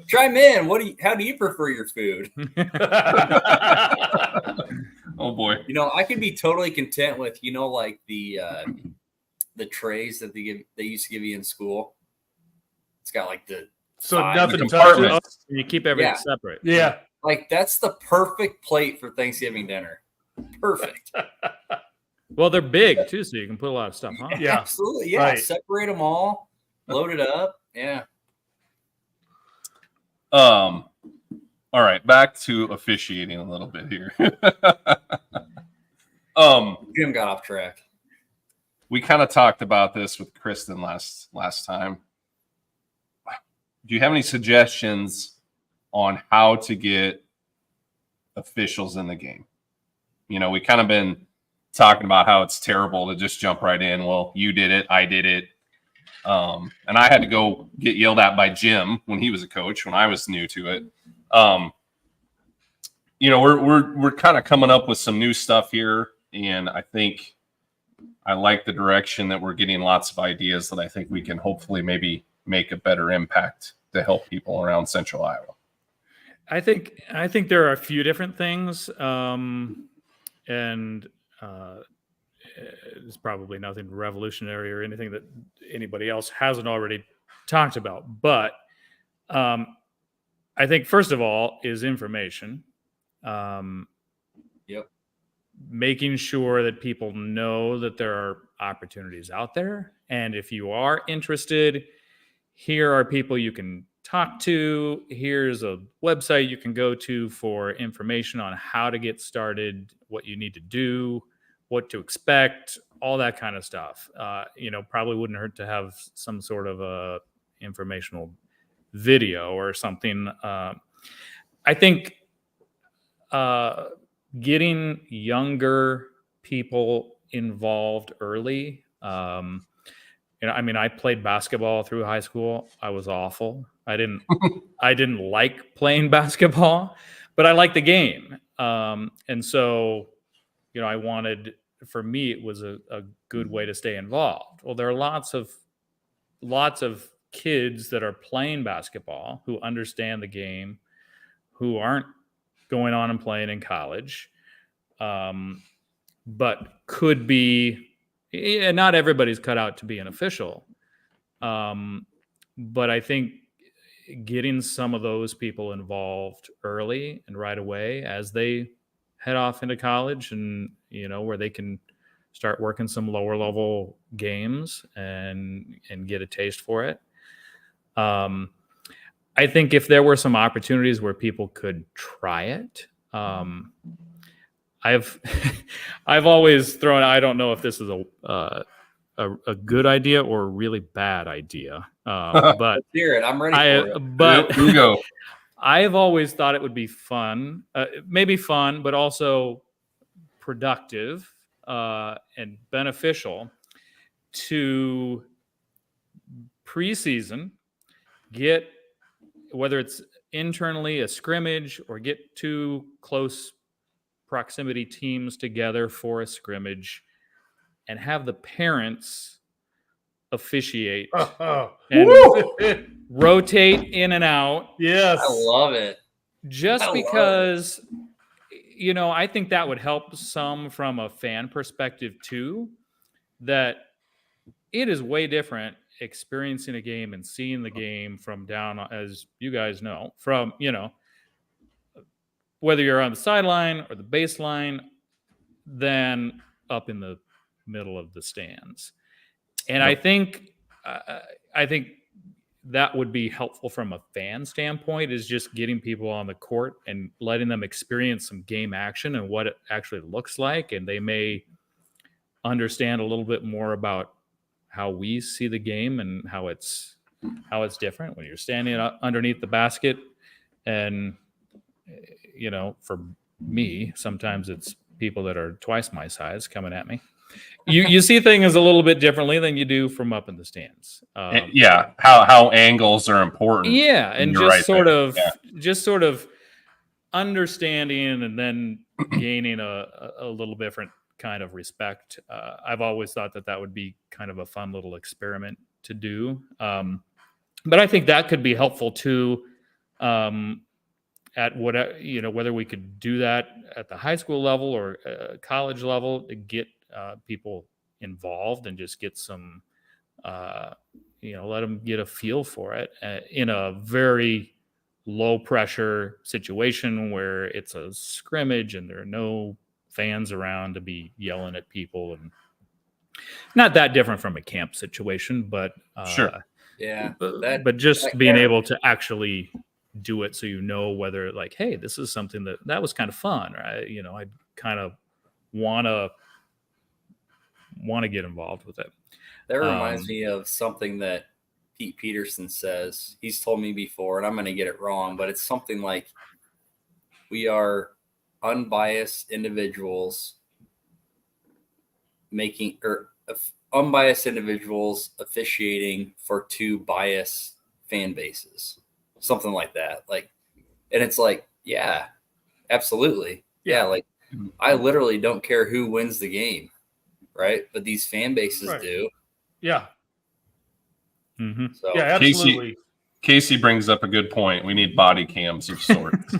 Speaker 4: Chime in. How do you prefer your food?
Speaker 1: Oh boy.
Speaker 4: You know, I could be totally content with, like the trays that they used to give you in school. It's got like
Speaker 2: nothing
Speaker 1: compartment.
Speaker 2: touches.
Speaker 5: You keep everything separate.
Speaker 2: Yeah.
Speaker 4: Like that's the perfect plate for Thanksgiving dinner. Perfect.
Speaker 5: Well, they're big too, so you can put a lot of stuff on.
Speaker 2: Yeah,
Speaker 4: absolutely. Yeah,
Speaker 2: right.
Speaker 4: Separate them all, load it up. Yeah.
Speaker 1: All right, back to officiating a little bit here.
Speaker 4: Jim got off track.
Speaker 1: We kind of talked about this with Kristen last time. Do you have any suggestions on how to get officials in the game? We kind of been talking about how it's terrible to just jump right in. Well, you did it, I did it. And I had to go get yelled at by Jim when he was a coach, when I was new to it. We're kind of coming up with some new stuff here, and I think I like the direction that we're getting. Lots of ideas that I think we can hopefully maybe make a better impact to help people around Central Iowa.
Speaker 5: I think there are a few different things, and it's probably nothing revolutionary or anything that anybody else hasn't already talked about. But I think first of all is information.
Speaker 4: Yep.
Speaker 5: Making sure that people know that there are opportunities out there, and if you are interested, here are people you can talk to. Here's a website you can go to for information on how to get started, what you need to do, what to expect, all that kind of stuff. Probably wouldn't hurt to have some sort of a informational video or something. I think getting younger people involved early. I played basketball through high school. I was awful. I didn't like playing basketball, but I liked the game. And so, I wanted, for me, it was a good way to stay involved. Well, there are lots of kids that are playing basketball who understand the game, who aren't going on and playing in college, but could be. Not everybody's cut out to be an official, but I think getting some of those people involved early and right away as they head off into college, and where they can start working some lower level games and get a taste for it. I think if there were some opportunities where people could try it, I've always thrown. I don't know if this is a good idea or a really bad idea, but
Speaker 4: Let's hear it. I'm ready for it.
Speaker 5: But
Speaker 1: Here we go.
Speaker 5: I've always thought it would be fun, maybe fun, but also productive and beneficial to preseason get, whether it's internally a scrimmage or get two close proximity teams together for a scrimmage and have the parents officiate and rotate in and out.
Speaker 2: Yes.
Speaker 4: I love it.
Speaker 5: Just because, I think that would help some from a fan perspective too, that it is way different experiencing a game and seeing the game from down, as you guys know, from, whether you're on the sideline or the baseline, than up in the middle of the stands. And I think that would be helpful from a fan standpoint, is just getting people on the court and letting them experience some game action and what it actually looks like. And they may understand a little bit more about how we see the game and how it's different when you're standing underneath the basket. And, for me, sometimes it's people that are twice my size coming at me. You see things a little bit differently than you do from up in the stands.
Speaker 1: How angles are important.
Speaker 5: Yeah, and
Speaker 1: You're
Speaker 5: just
Speaker 1: right
Speaker 5: just sort of understanding and then gaining a little different kind of respect. I've always thought that would be kind of a fun little experiment to do. But I think that could be helpful too. At whether we could do that at the high school level or college level, to get people involved and just get some, let them get a feel for it in a very low pressure situation where it's a scrimmage and there are no fans around to be yelling at people, and not that different from a camp situation, but
Speaker 1: sure.
Speaker 4: Yeah.
Speaker 5: But just being able to actually do it, so whether like, hey, this is something that was kind of fun, or I kind of want to get involved with it.
Speaker 4: That reminds me of something that Pete Peterson says. He's told me before, and I'm going to get it wrong, but it's something like, we are unbiased individuals unbiased individuals officiating for two biased fan bases. Something like that. And it's like, yeah, absolutely. Yeah. Like, I literally don't care who wins the game. Right. But these fan bases do.
Speaker 2: Yeah.
Speaker 5: Mm-hmm.
Speaker 2: So, yeah, absolutely.
Speaker 1: Casey brings up a good point. We need body cams of sorts.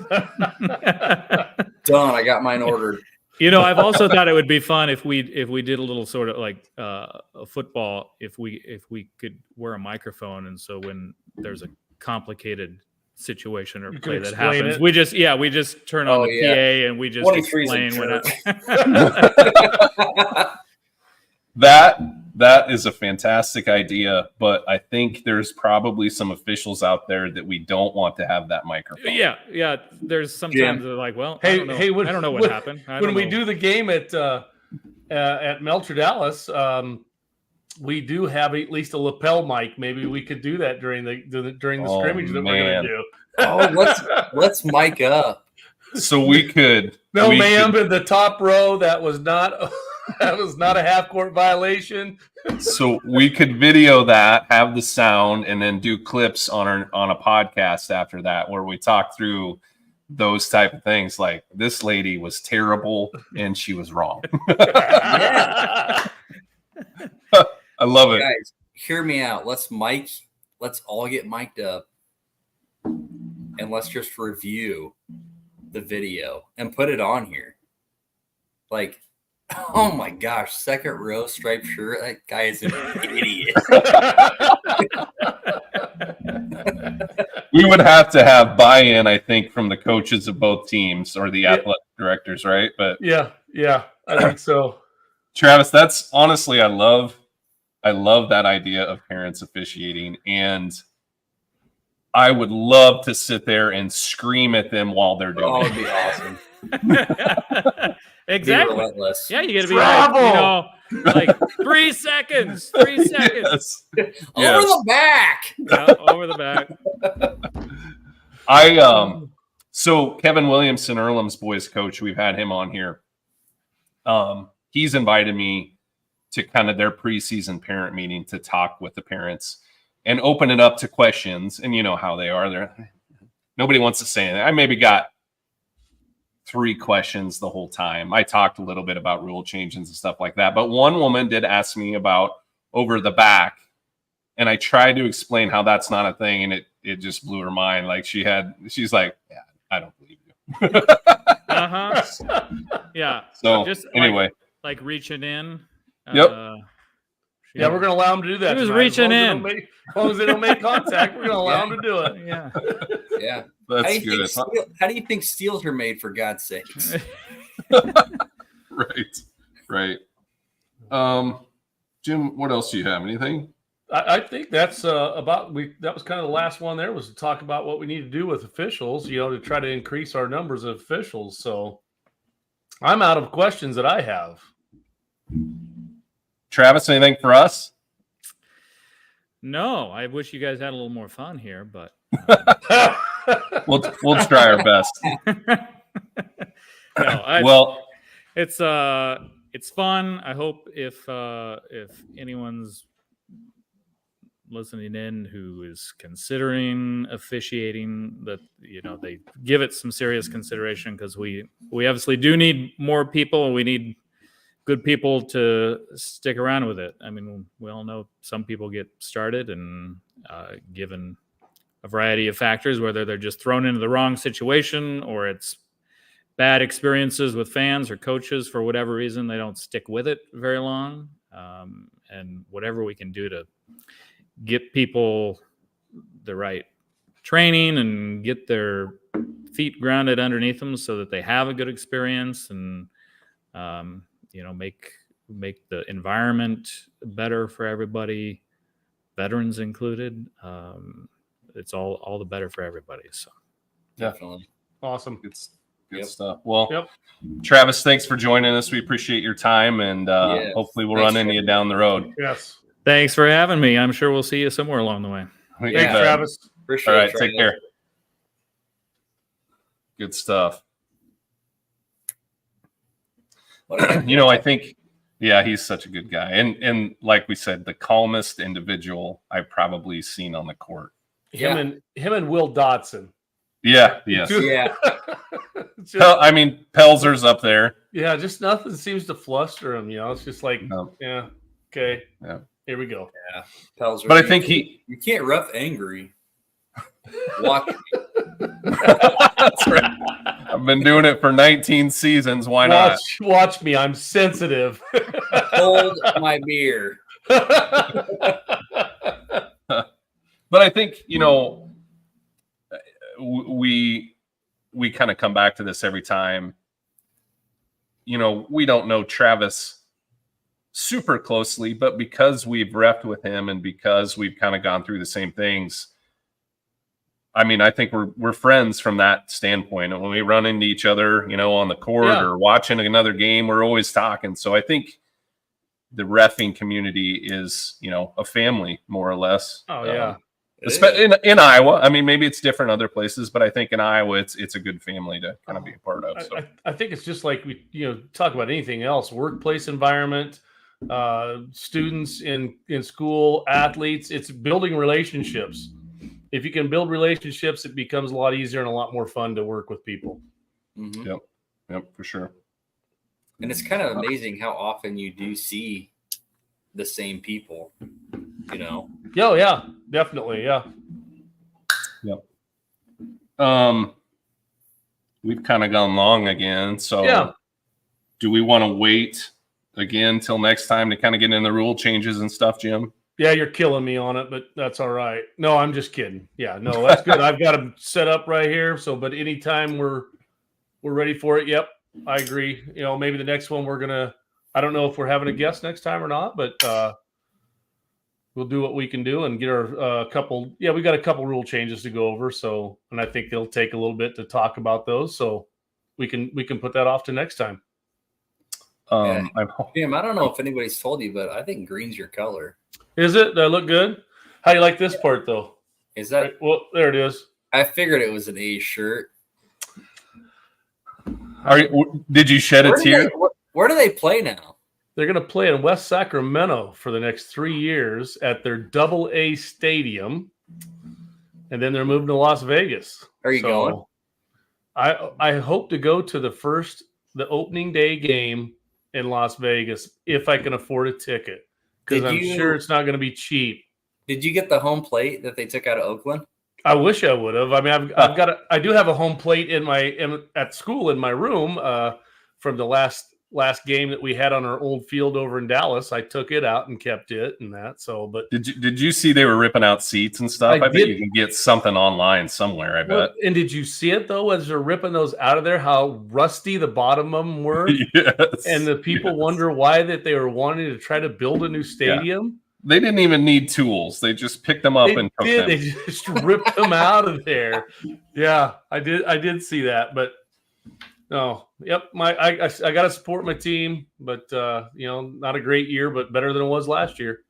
Speaker 4: Done. I got mine ordered.
Speaker 5: I've also thought it would be fun if we did a little sort of like a football, if we could wear a microphone, and so when there's a complicated situation or play that happens, we just turn on the PA and we just explain
Speaker 1: That is a fantastic idea, but I think there's probably some officials out there that we don't want to have that microphone.
Speaker 5: Yeah. There's sometimes they're like, well,
Speaker 2: I
Speaker 5: don't know what happened.
Speaker 2: When we do the game at Melcher Dallas, we do have at least a lapel mic. Maybe we could do that during the scrimmage that we're going to do.
Speaker 4: Oh, let's mic up.
Speaker 1: So we could.
Speaker 2: No, ma'am, in the top row, that was not a half court violation.
Speaker 1: So we could video that, have the sound, and then do clips on a podcast after that, where we talk through those type of things. Like, this lady was terrible and she was wrong. I love it.
Speaker 4: Guys, hear me out. Let's all get mic'd up, and let's just review the video and put it on here. Like, oh my gosh, second row, striped shirt. That guy is an idiot.
Speaker 1: We would have to have buy-in, I think, from the coaches of both teams or the athletic directors, right? But
Speaker 2: yeah, I think so.
Speaker 1: Travis, that's honestly, I love that idea of parents officiating, and I would love to sit there and scream at them while they're doing
Speaker 4: Oh,
Speaker 1: it.
Speaker 4: it'd be awesome.
Speaker 5: Exactly.
Speaker 4: Be relentless.
Speaker 5: Yeah, you got to be like, like 3 seconds. 3 seconds.
Speaker 1: Yes.
Speaker 4: Over the back.
Speaker 5: Yeah, over the back.
Speaker 1: So Kevin Williamson, Earlham's boys coach, we've had him on here. He's invited me to kind of their preseason parent meeting to talk with the parents and open it up to questions. And you know how they are. Nobody wants to say anything. I maybe got 3 questions the whole time. I talked a little bit about rule changes and stuff like that. But one woman did ask me about over the back. And I tried to explain how that's not a thing. And it just blew her mind. Like she's like, yeah, I don't believe you.
Speaker 5: Yeah.
Speaker 1: So
Speaker 5: just
Speaker 1: anyway,
Speaker 5: like reaching in.
Speaker 1: Yep.
Speaker 2: Yeah, we're gonna allow them to do that.
Speaker 5: He was
Speaker 2: tonight.
Speaker 5: reaching in.
Speaker 2: As long as they don't make contact, we're gonna allow them to do it.
Speaker 5: Yeah.
Speaker 4: Yeah.
Speaker 1: that's good.
Speaker 4: How do you think steals are made, for God's sakes?
Speaker 1: Right. Jim, what else do you have? Anything?
Speaker 2: I think that's about that was kind of the last one there, was to talk about what we need to do with officials, to try to increase our numbers of officials. So I'm out of questions that I have.
Speaker 1: Travis, anything for us?
Speaker 5: No, I wish you guys had a little more fun here, but
Speaker 1: We'll try our best.
Speaker 5: It's fun. I hope if anyone's listening in who is considering officiating, that they give it some serious consideration, because we obviously do need more people, and we need good people to stick around with it. I mean, we all know some people get started and given a variety of factors, whether they're just thrown into the wrong situation or it's bad experiences with fans or coaches for whatever reason, they don't stick with it very long. And whatever we can do to get people the right training and get their feet grounded underneath them so that they have a good experience, and make the environment better for everybody, veterans included. It's all the better for everybody. So
Speaker 4: Definitely.
Speaker 2: Awesome.
Speaker 1: Good stuff. Well, Travis, thanks for joining us. We appreciate your time, and hopefully we'll run into you down the road.
Speaker 2: Yes.
Speaker 5: Thanks for having me. I'm sure we'll see you somewhere along the way.
Speaker 2: Thanks, Travis.
Speaker 4: Appreciate
Speaker 1: All right,
Speaker 4: it,
Speaker 1: take care. Good stuff. I think, he's such a good guy. And like we said, the calmest individual I've probably seen on the court.
Speaker 2: Him and Will Dotson.
Speaker 1: Yeah, yes.
Speaker 4: Yeah.
Speaker 1: Pelzer's up there.
Speaker 2: Yeah, just nothing seems to fluster him. It's just like, okay.
Speaker 1: Yeah.
Speaker 2: Here we go.
Speaker 4: Yeah. Pelzer,
Speaker 1: but I think
Speaker 4: you can't ref angry. Watch me.
Speaker 1: That's right. I've been doing it for 19 seasons. Why not?
Speaker 2: Watch me. I'm sensitive.
Speaker 4: Hold my beer.
Speaker 1: But I think, we kind of come back to this every time. We don't know Travis super closely, but because we've reffed with him and because we've kind of gone through the same things, I think we're friends from that standpoint. And when we run into each other, on the court or watching another game, we're always talking. So I think the reffing community is, a family, more or less.
Speaker 2: Oh, yeah.
Speaker 1: In Iowa. Maybe it's different other places, but I think in Iowa, it's a good family to kind of be a part of. So
Speaker 2: I think it's just like we, talk about anything else, workplace environment, students in school, athletes, it's building relationships. If you can build relationships, it becomes a lot easier and a lot more fun to work with people.
Speaker 4: Mm-hmm.
Speaker 1: Yep, for sure.
Speaker 4: And it's kind of amazing how often you do see the same people,
Speaker 2: Oh, yeah, definitely. Yeah.
Speaker 1: Yep. We've kind of gone long again. So do we want to wait again till next time to kind of get in the rule changes and stuff, Jim?
Speaker 2: Yeah, you're killing me on it, but that's all right. No, I'm just kidding. Yeah, no, that's good. I've got them set up right here. So, but anytime we're ready for it. Yep, I agree. Maybe the next one we're gonna I don't know if we're having a guest next time or not, but we'll do what we can do and get our couple. Yeah, we got a couple rule changes to go over. So, and I think it'll take a little bit to talk about those. So we can put that off to next time.
Speaker 4: Jim, I don't know if anybody's told you, but I think green's your color.
Speaker 2: Is it? That look good? How do you like this part though?
Speaker 4: Is that?
Speaker 2: Right, well, there it is.
Speaker 4: I figured it was an A shirt.
Speaker 1: Did you shed a tear?
Speaker 4: Where do they play now?
Speaker 2: They're going to play in West Sacramento for the next 3 years at their AA stadium, and then they're moving to Las Vegas.
Speaker 4: Are you going?
Speaker 2: I hope to go to the opening day game in Las Vegas if I can afford a ticket, because I'm sure it's not going to be cheap.
Speaker 4: Did you get the home plate that they took out of Oakland?
Speaker 2: I wish I would have. I mean, I do have a home plate at school in my room from the last game that we had on our old field over in Dallas. I took it out and kept it and that. So, but
Speaker 1: did you see they were ripping out seats and stuff? I bet you can get something online somewhere. I bet.
Speaker 2: And did you see it though as they're ripping those out of there? How rusty the bottom of them were.
Speaker 1: Yes.
Speaker 2: And the people wonder why that they were wanting to try to build a new stadium.
Speaker 1: Yeah. They didn't even need tools. They just picked them up and took them.
Speaker 2: They just ripped them out of there. Yeah, I did see that, but no. Yep, I got to support my team, but not a great year, but better than it was last year.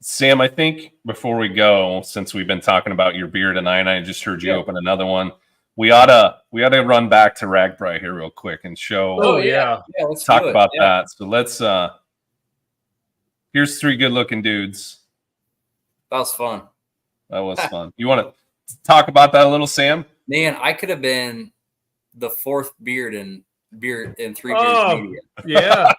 Speaker 1: Sam, I think before we go, since we've been talking about your beer tonight, and I just heard you open another one. We ought to run back to Ragbri here real quick and show.
Speaker 2: Oh yeah,
Speaker 1: let's talk about that. So let's. Here's 3 good-looking dudes.
Speaker 4: That was fun.
Speaker 1: That was fun. You want to talk about that a little, Sam?
Speaker 4: Man, I could have been the 4th beard in 3 Beards Media.
Speaker 2: Yeah,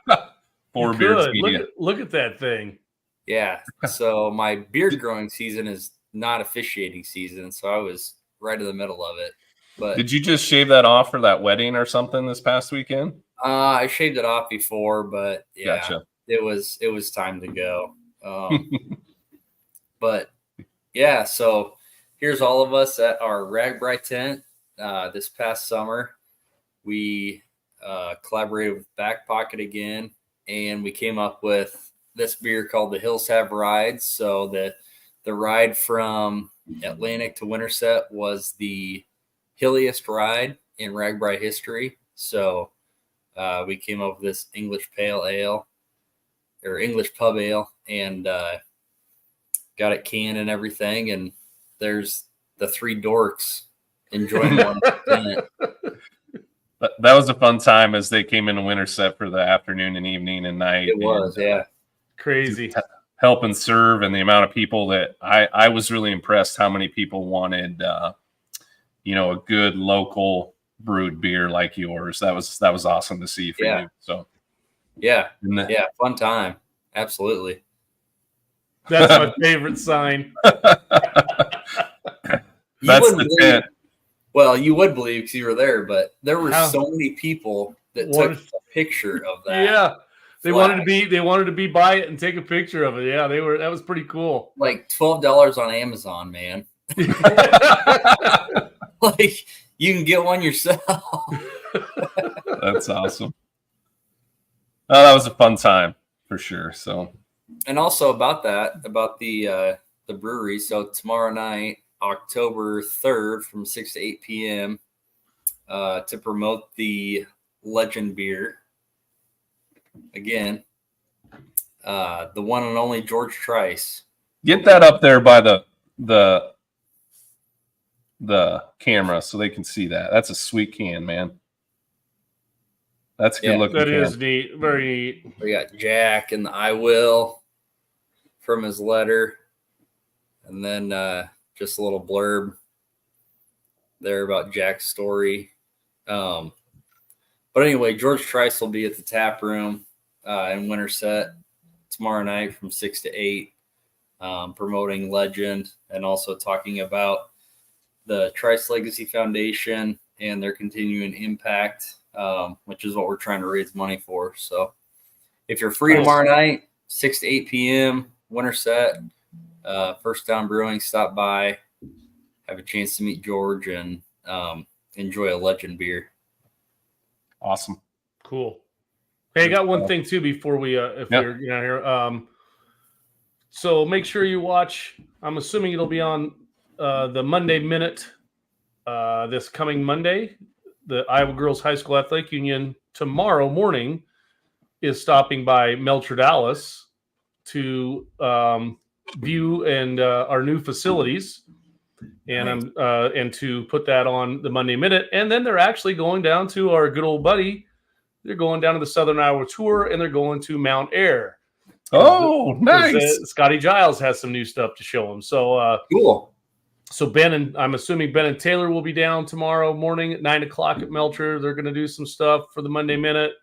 Speaker 1: 4 Beards Media.
Speaker 2: Look at that thing.
Speaker 4: Yeah. So my beard growing season is not officiating season, so I was right in the middle of it. But
Speaker 1: did you just shave that off for that wedding or something this past weekend?
Speaker 4: I shaved it off before, but yeah.
Speaker 1: Gotcha.
Speaker 4: It was time to go. But yeah, so here's all of us at our Ragbri tent this past summer. We collaborated with Back Pocket again, and we came up with this beer called the Hills Have Rides. So the ride from Atlantic to Winterset was the hilliest ride in Ragbri history. So we came up with this English Pale Ale. Or English Pub Ale, and got it canned and everything. And there's the 3 dorks enjoying one.
Speaker 1: That was a fun time as they came into Winterset for the afternoon and evening and night.
Speaker 4: It was, yeah.
Speaker 2: Crazy.
Speaker 1: Help and serve, and the amount of people that I was really impressed how many people wanted, a good local brewed beer like yours. That was awesome to see for you. So.
Speaker 4: Yeah, fun time. Absolutely.
Speaker 2: That's my favorite sign.
Speaker 1: That's the tent.
Speaker 4: Well, you would believe because you were there, but there were so many people that took a picture of that.
Speaker 2: Yeah, they wanted to be by it and take a picture of it. Yeah, that was pretty cool.
Speaker 4: Like $12 on Amazon, man. Like you can get one yourself.
Speaker 1: That's awesome. Oh, that was a fun time for sure. So,
Speaker 4: and also about the brewery. So tomorrow night, October 3rd, from 6 to 8 p.m. To promote the Legend beer. Again, the one and only George Trice.
Speaker 1: Get that up there by the camera so they can see that. That's a sweet can, man. That's a good looking.
Speaker 2: That is neat. Very neat.
Speaker 4: We got Jack and the I Will from his letter. And then just a little blurb there about Jack's story. But anyway, George Trice will be at the tap room in Winterset tomorrow night from 6 to 8, promoting Legend and also talking about the Trice Legacy Foundation and their continuing impact. Which is what we're trying to raise money for. So if you're free tomorrow night, 6 to 8 p.m., Winterset, First Down Brewing, stop by, have a chance to meet George, and enjoy a Legend beer.
Speaker 1: Awesome.
Speaker 2: Cool. Hey, I got one thing too before we, if
Speaker 1: Yep.
Speaker 2: you're here. So make sure you watch. I'm assuming it'll be on the Monday Minute this coming Monday. The Iowa Girls High School Athletic Union tomorrow morning is stopping by Melcher Dallas to view and our new facilities, and and to put that on the Monday Minute. And then they're actually going down to our good old buddy. They're going down to the Southern Iowa Tour, and they're going to Mount Air.
Speaker 1: Oh, nice.
Speaker 2: Scotty Giles has some new stuff to show them. So
Speaker 4: Cool.
Speaker 2: So I'm assuming Ben and Taylor will be down tomorrow morning at 9:00 at Melcher. They're going to do some stuff for the Monday Minute,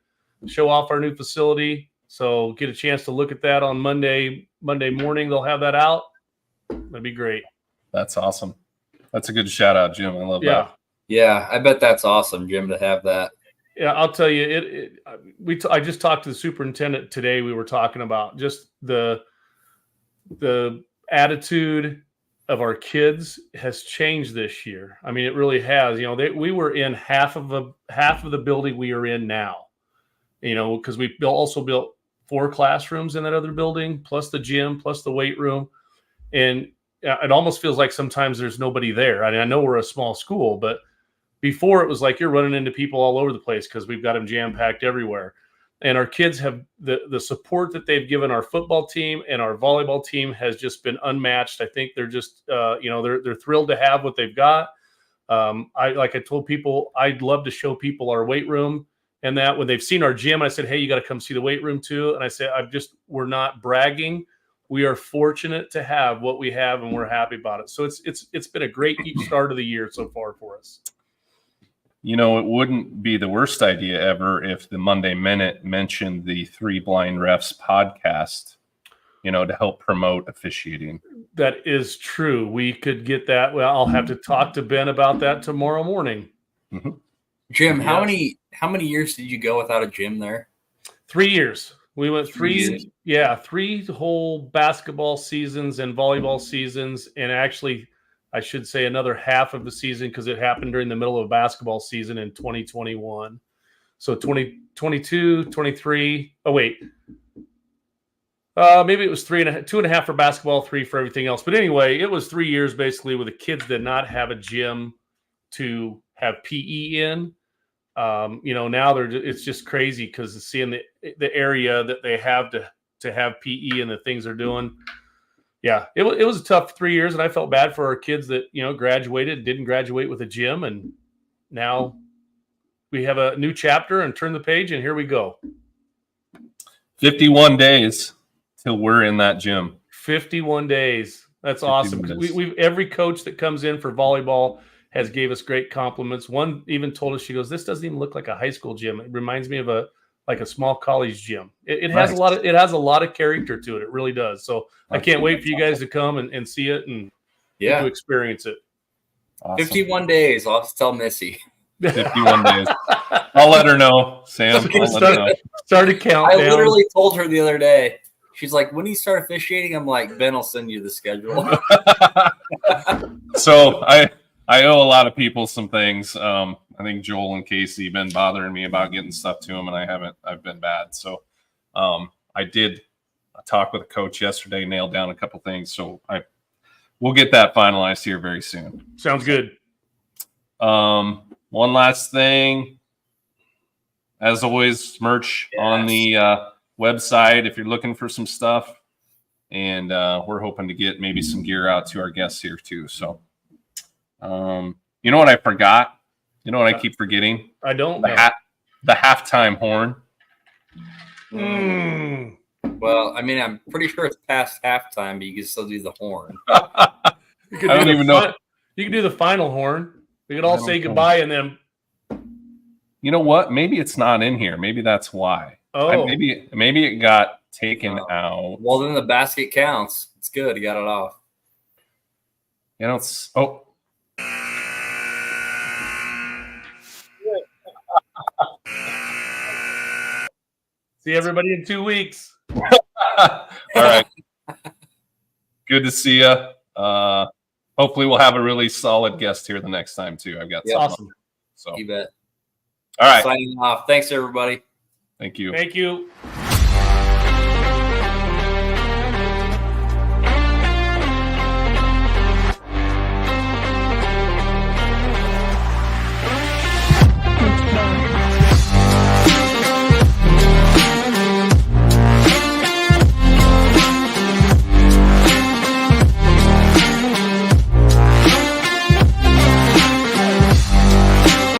Speaker 2: show off our new facility. So get a chance to look at that on Monday morning. They'll have that out. That'd be great.
Speaker 1: That's awesome. That's a good shout out, Jim. I love that.
Speaker 4: Yeah, I bet that's awesome, Jim, to have that.
Speaker 2: Yeah, I'll tell you. I just talked to the superintendent today. We were talking about just the attitude of our kids has changed this year. I mean, it really has. We were in half of the building we are in now. Because we also built 4 classrooms in that other building, plus the gym, plus the weight room, and it almost feels like sometimes there's nobody there. I know we're a small school, but before it was like you're running into people all over the place because we've got them jam-packed everywhere. And our kids have the support that they've given our football team and our volleyball team has just been unmatched. I think they're just, they're thrilled to have what they've got. I told people, I'd love to show people our weight room, and that when they've seen our gym, I said, hey, you got to come see the weight room too. And I said, we're not bragging. We are fortunate to have what we have, and we're happy about it. So it's been a great start of the year so far for us.
Speaker 1: It wouldn't be the worst idea ever if the Monday Minute mentioned the Three Blind Refs podcast, to help promote officiating.
Speaker 2: That is true. We could get that. Well, I'll have to talk to Ben about that tomorrow morning.
Speaker 1: Mm-hmm.
Speaker 4: Jim, how many years did you go without a gym there?
Speaker 2: 3 years. We went 3 whole basketball seasons and volleyball seasons, and actually, I should say another half of the season because it happened during the middle of basketball season in 2021. So 2022, 23. Oh, wait. Maybe it was 2.5 for basketball, 3 for everything else. But anyway, it was 3 years basically where the kids did not have a gym to have PE in. Now it's just crazy because seeing the area that they have to have PE and the things they're doing. Yeah, it was a tough 3 years, and I felt bad for our kids that, graduated, didn't graduate with a gym, and now we have a new chapter and turn the page, and here we go.
Speaker 1: 51 days till we're in that gym.
Speaker 2: 51 days. That's awesome. We've every coach that comes in for volleyball has gave us great compliments. One even told us, she goes, "This doesn't even look like a high school gym. It reminds me of a small college gym. It has a lot of character to it. It really does. So I can't wait for you guys to come and see it and to experience it."
Speaker 1: Awesome.
Speaker 4: 51 days. I'll have to tell Missy.
Speaker 1: 51 days. I'll let her know, Sam. I'll let her know.
Speaker 2: Start a countdown.
Speaker 4: I literally told her the other day. She's like, "When do you start officiating?" I'm like, "Ben will send you the schedule."
Speaker 1: So I owe a lot of people some things. I think Joel and Casey have been bothering me about getting stuff to them, and I haven't. I've been bad. So I did talk with a coach yesterday, nailed down a couple things. So we'll get that finalized here very soon.
Speaker 2: Sounds good.
Speaker 1: One last thing. As always, merch on the website if you're looking for some stuff. And we're hoping to get maybe some gear out to our guests here too. So you know what I forgot? You know what I keep forgetting?
Speaker 2: I don't know.
Speaker 1: The halftime horn.
Speaker 4: Well, I mean, I'm pretty sure it's past halftime, but you can still do the horn.
Speaker 1: I don't even know.
Speaker 2: You can do the final horn. We could all say goodbye and then.
Speaker 1: You know what? Maybe it's not in here. Maybe that's why.
Speaker 2: Oh,
Speaker 1: maybe it got taken out.
Speaker 4: Well, then the basket counts. It's good. You got it off.
Speaker 2: See everybody in 2 weeks.
Speaker 1: All right. Good to see you. Hopefully we'll have a really solid guest here the next time too. I've got
Speaker 2: awesome.
Speaker 4: So you bet.
Speaker 1: All right.
Speaker 4: Signing off. Thanks, everybody.
Speaker 1: Thank you.
Speaker 2: Thank you.